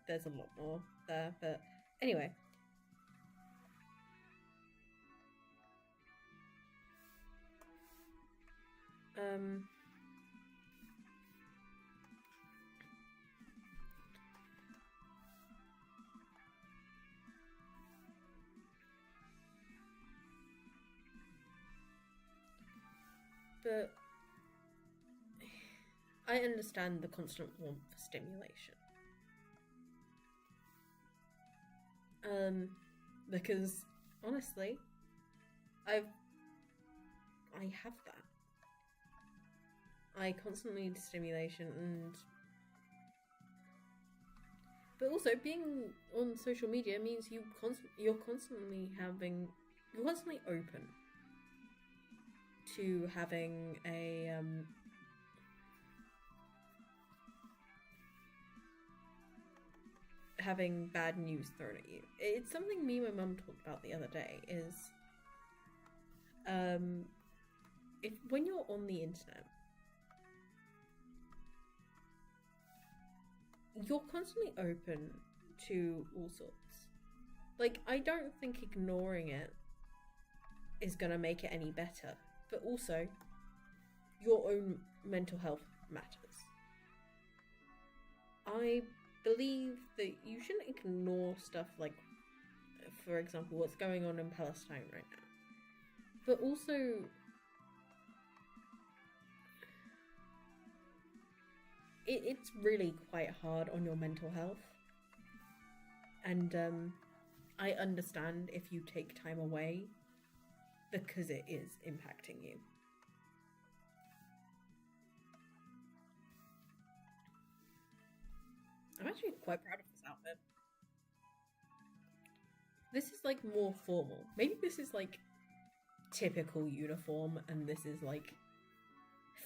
There's a lot more there, but anyway. But I understand the constant want for stimulation. Because honestly, I have that. I constantly need stimulation, but also being on social media means you're constantly open to having having bad news thrown at you. It's something me and my mum talked about the other day, is when you're on the internet, you're constantly open to all sorts. Like, I don't think ignoring it is gonna make it any better, but also your own mental health matters. I believe that you shouldn't ignore stuff like, for example, what's going on in Palestine right now, but also it's really quite hard on your mental health, and I understand if you take time away, because it is impacting you. I'm actually quite proud of this outfit. This is like more formal. Maybe this is like typical uniform and this is like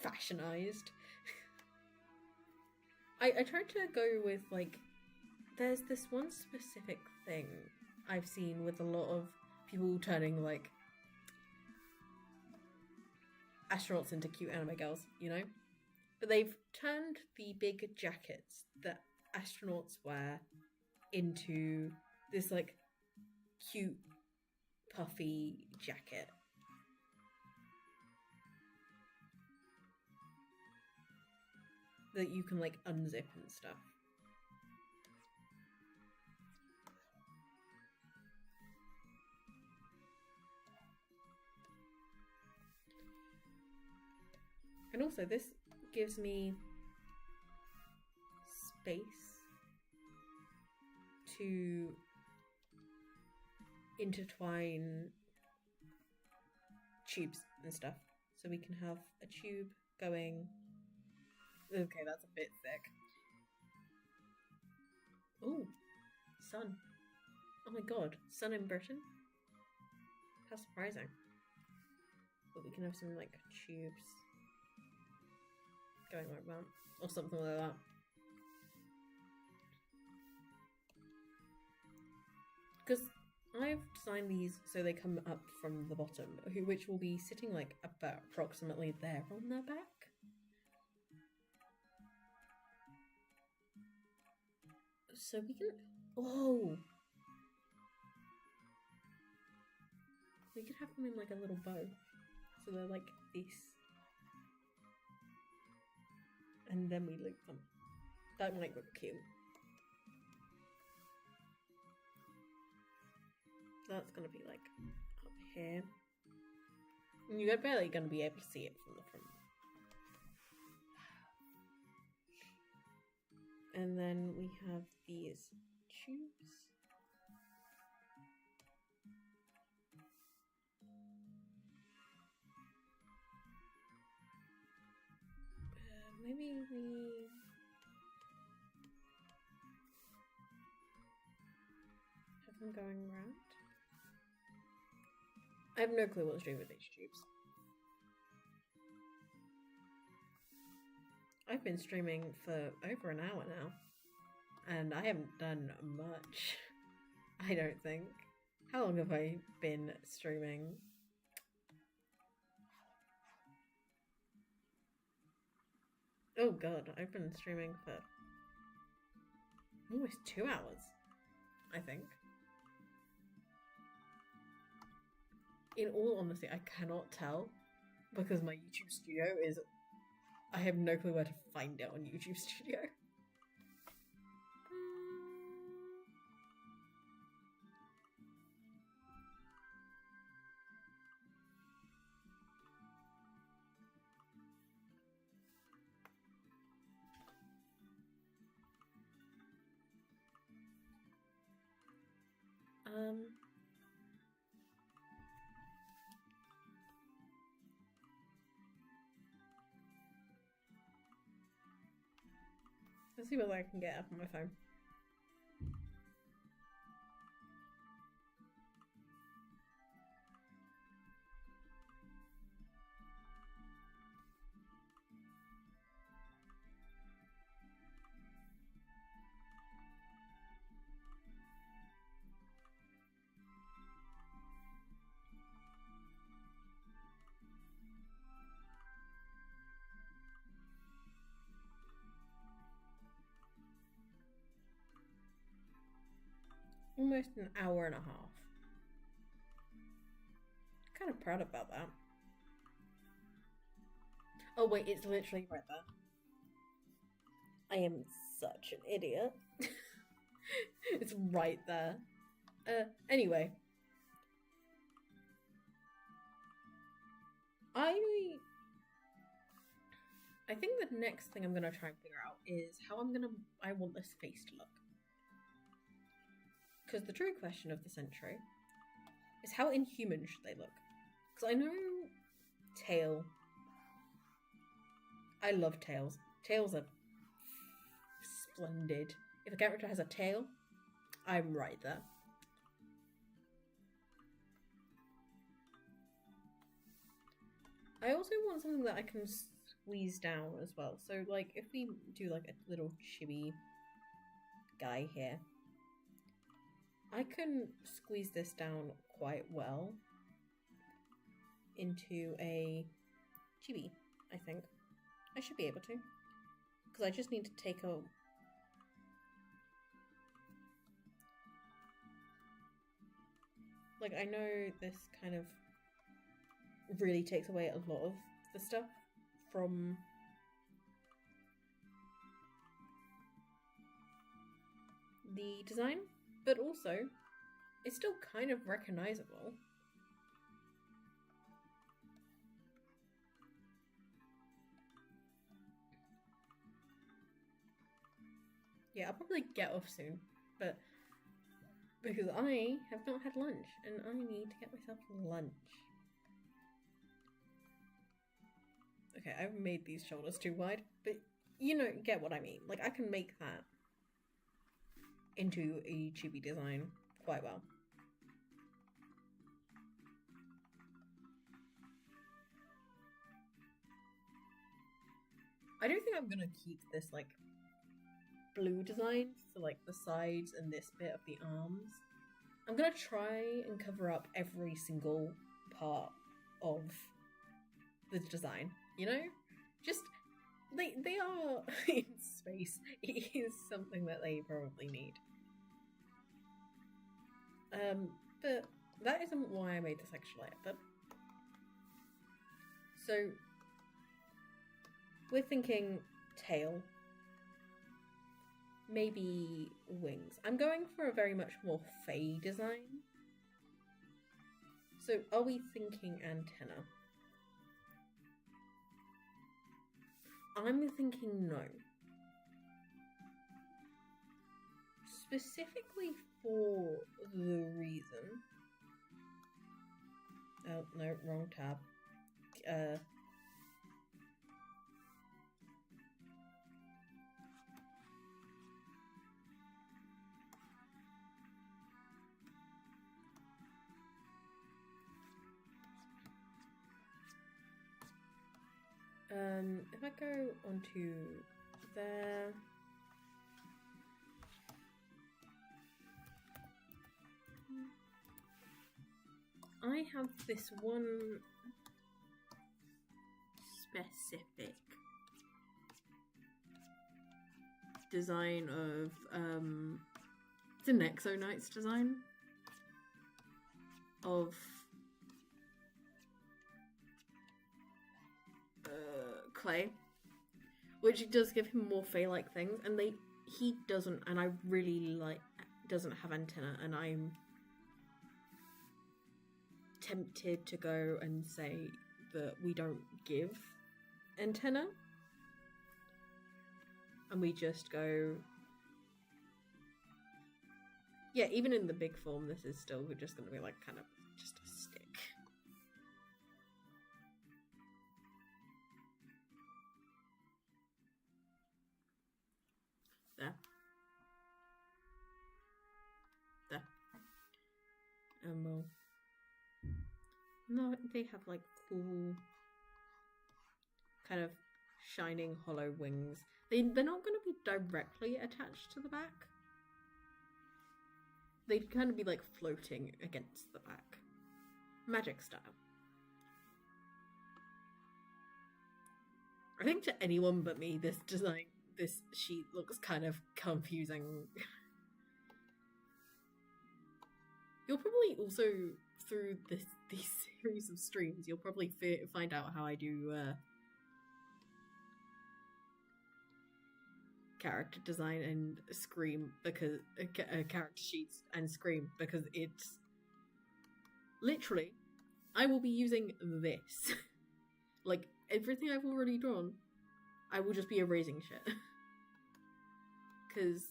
fashionized. I tried to go with like, there's this one specific thing I've seen with a lot of people turning like astronauts into cute anime girls, you know? But they've turned the big jackets that astronauts wear into this like cute puffy jacket. That you can like unzip and stuff. And also this gives me space to intertwine tubes and stuff. So we can have a tube going. Okay, that's a bit thick. Oh, sun. Oh my god, sun in Britain? How surprising. But we can have some like tubes going like that, or something like that. Because I've designed these so they come up from the bottom, which will be sitting like about approximately there on their back. So we can, we could have them in like a little bow, so they're like this, and then we loop them. That might look cute. That's gonna be like up here. You're barely gonna be able to see it from the front. And then we have these tubes. Maybe we... I'm going round. I have no clue what's doing with these tubes. I've been streaming for over an hour now, and I haven't done much. I don't think. How long have I been streaming? Oh god, I've been streaming for almost 2 hours, I think. In all honesty, I cannot tell because my YouTube studio is... I have no clue where to find it on YouTube Studio. Let's see what I can get up on my phone. Almost an hour and a half. Kind of proud about that. Oh wait, it's literally right there. I am such an idiot. It's right there. Anyway. I think the next thing I'm gonna try and figure out is how I want this face to look. Because the true question of the century is how inhuman should they look? Because I know tail. I love tails. Tails are splendid. If a character has a tail, I'm right there. I also want something that I can squeeze down as well. So, like, if we do, like, a little chibi guy here, I can squeeze this down quite well into a chibi, I think. I should be able to. Because I just need to take a... Like, I know this kind of really takes away a lot of the stuff from the design, but also it's still kind of recognizable. Yeah, I'll probably get off soon, but because I have not had lunch and I need to get myself lunch. Okay, I've made these shoulders too wide, but you know, get what I mean. Like, I can make that into a chibi design quite well. I don't think I'm gonna keep this, like, blue design for, like, the sides and this bit of the arms. I'm gonna try and cover up every single part of the design, you know? Just, they are in space. It is something that they probably need. But that isn't why I made this extra layer, but... So, we're thinking tail. Maybe wings. I'm going for a very much more fey design. So, are we thinking antenna? I'm thinking no. Specifically for the reason... Oh, no, wrong tab. If I go onto there, I have this one specific design of it's an Exonites design of clay, which does give him more Fey-like things, and he doesn't, and I really like doesn't have antenna, and I'm tempted to go and say that we don't give antenna, and we just go, yeah, even in the big form, this is still, we're just going to be like kind of just a stick. There. There. And we'll... No, they have like cool kind of shining hollow wings. They're not going to be directly attached to the back. They'd kind of be like floating against the back. Magic style. I think to anyone but me, this sheet looks kind of confusing. You'll probably also, through these series of streams, you'll probably find out how I do character design and Scream, because character sheets and Scream, because it's literally, I will be using this. Like, everything I've already drawn, I will just be erasing shit. Because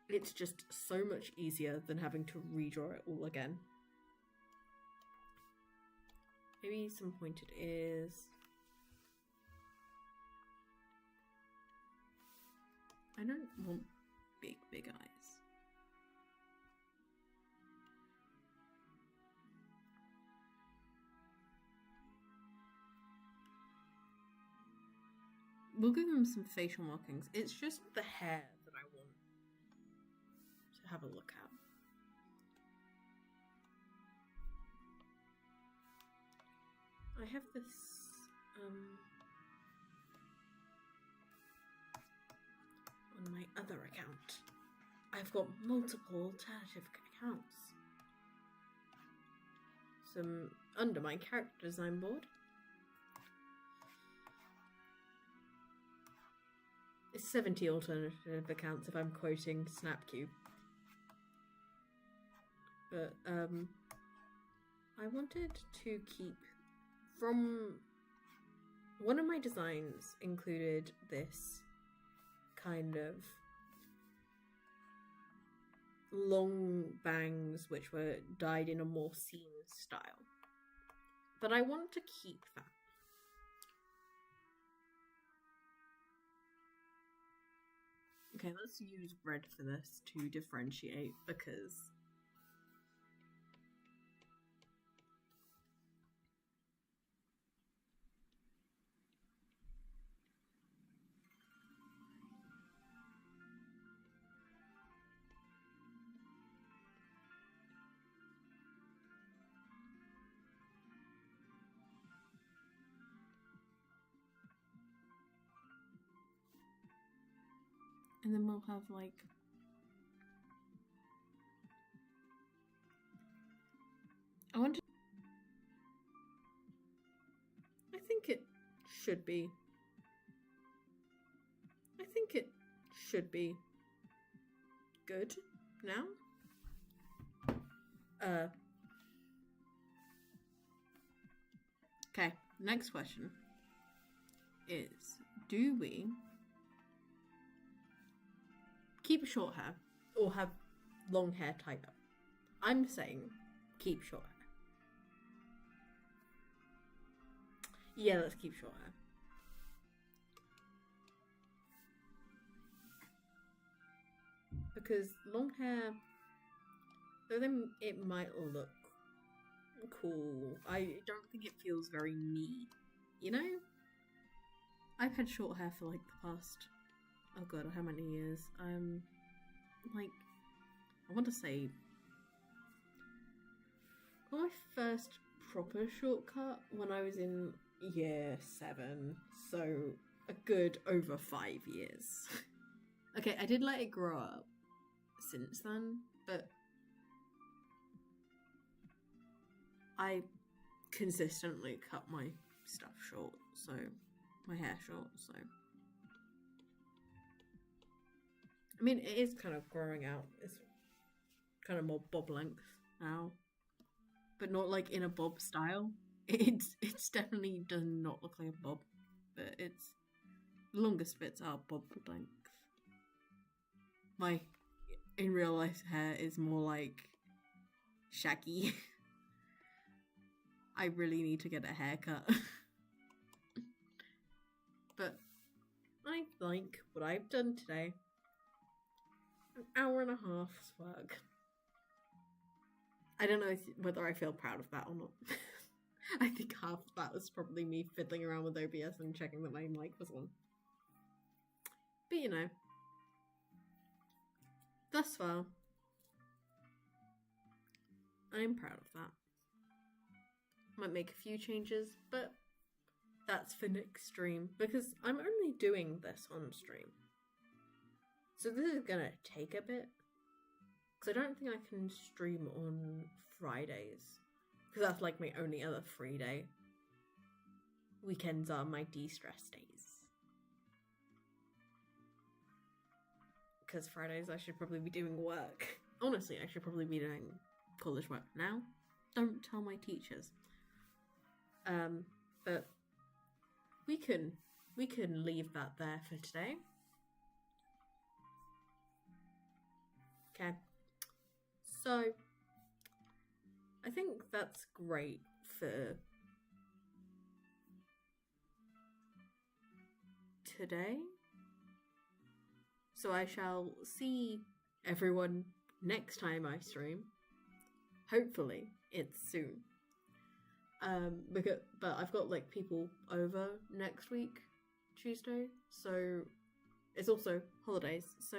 it's just so much easier than having to redraw it all again. Maybe some pointed ears. I don't want big eyes. We'll give him some facial markings. It's just the hair that I want to have a look at. I have this on my other account. I've got multiple alternative accounts. Some under my character design board. It's 70 alternative accounts if I'm quoting Snapcube. But I wanted to keep from one of my designs included this kind of long bangs which were dyed in a more seam style. But I want to keep that. Okay, let's use red for this to differentiate, because and then we'll have like I think it should be good now. Okay, next question is, do we keep short hair or have long hair tied up? I'm saying keep short hair. Yeah, let's keep short hair. Because long hair, though then it might look cool, I don't think it feels very me you know, I've had short hair for like the past, oh god, how many years? Like, I want to say, my first proper shortcut when I was in year 7, so a good over 5 years. Okay, I did let it grow up since then, but I consistently cut my stuff short, so my hair short, so I mean, it is kind of growing out. It's kind of more bob length now, but not like in a bob style. It's definitely does not look like a bob, but it's the longest bits are bob length. My in real life hair is more like shaggy. I really need to get a haircut. But I like what I've done today. An hour and a half's work. I don't know whether I feel proud of that or not. I think half of that was probably me fiddling around with OBS and checking that my mic was on. But you know, thus far, I'm proud of that. Might make a few changes, but that's for next stream, because I'm only doing this on stream. So this is gonna take a bit, because I don't think I can stream on Fridays, because that's like my only other free day. Weekends are my de-stress days. Because Fridays I should probably be doing work. Honestly, I should probably be doing college work now. Don't tell my teachers. But we can leave that there for today. Okay. So I think that's great for today. So I shall see everyone next time I stream. Hopefully it's soon. But I've got like people over next week, Tuesday, so it's also holidays, so,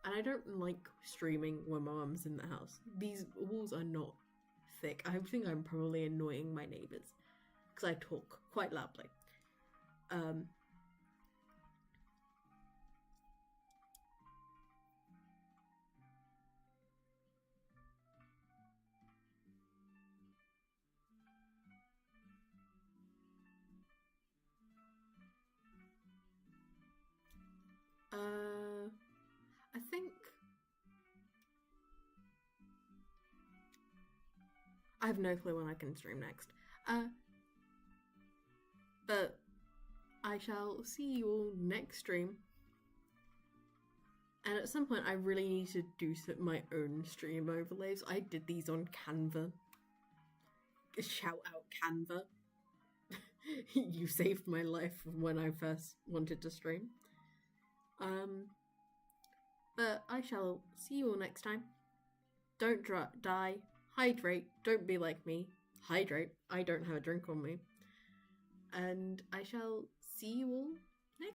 and I don't like streaming when my mum's in the house. These walls are not thick. I think I'm probably annoying my neighbours, because I talk quite loudly. I think I have no clue when I can stream next. But I shall see you all next stream. And at some point I really need to do my own stream overlays. I did these on Canva. Shout out Canva. You saved my life when I first wanted to stream. But I shall see you all next time. Don't die. Hydrate. Don't be like me. Hydrate. I don't have a drink on me. And I shall see you all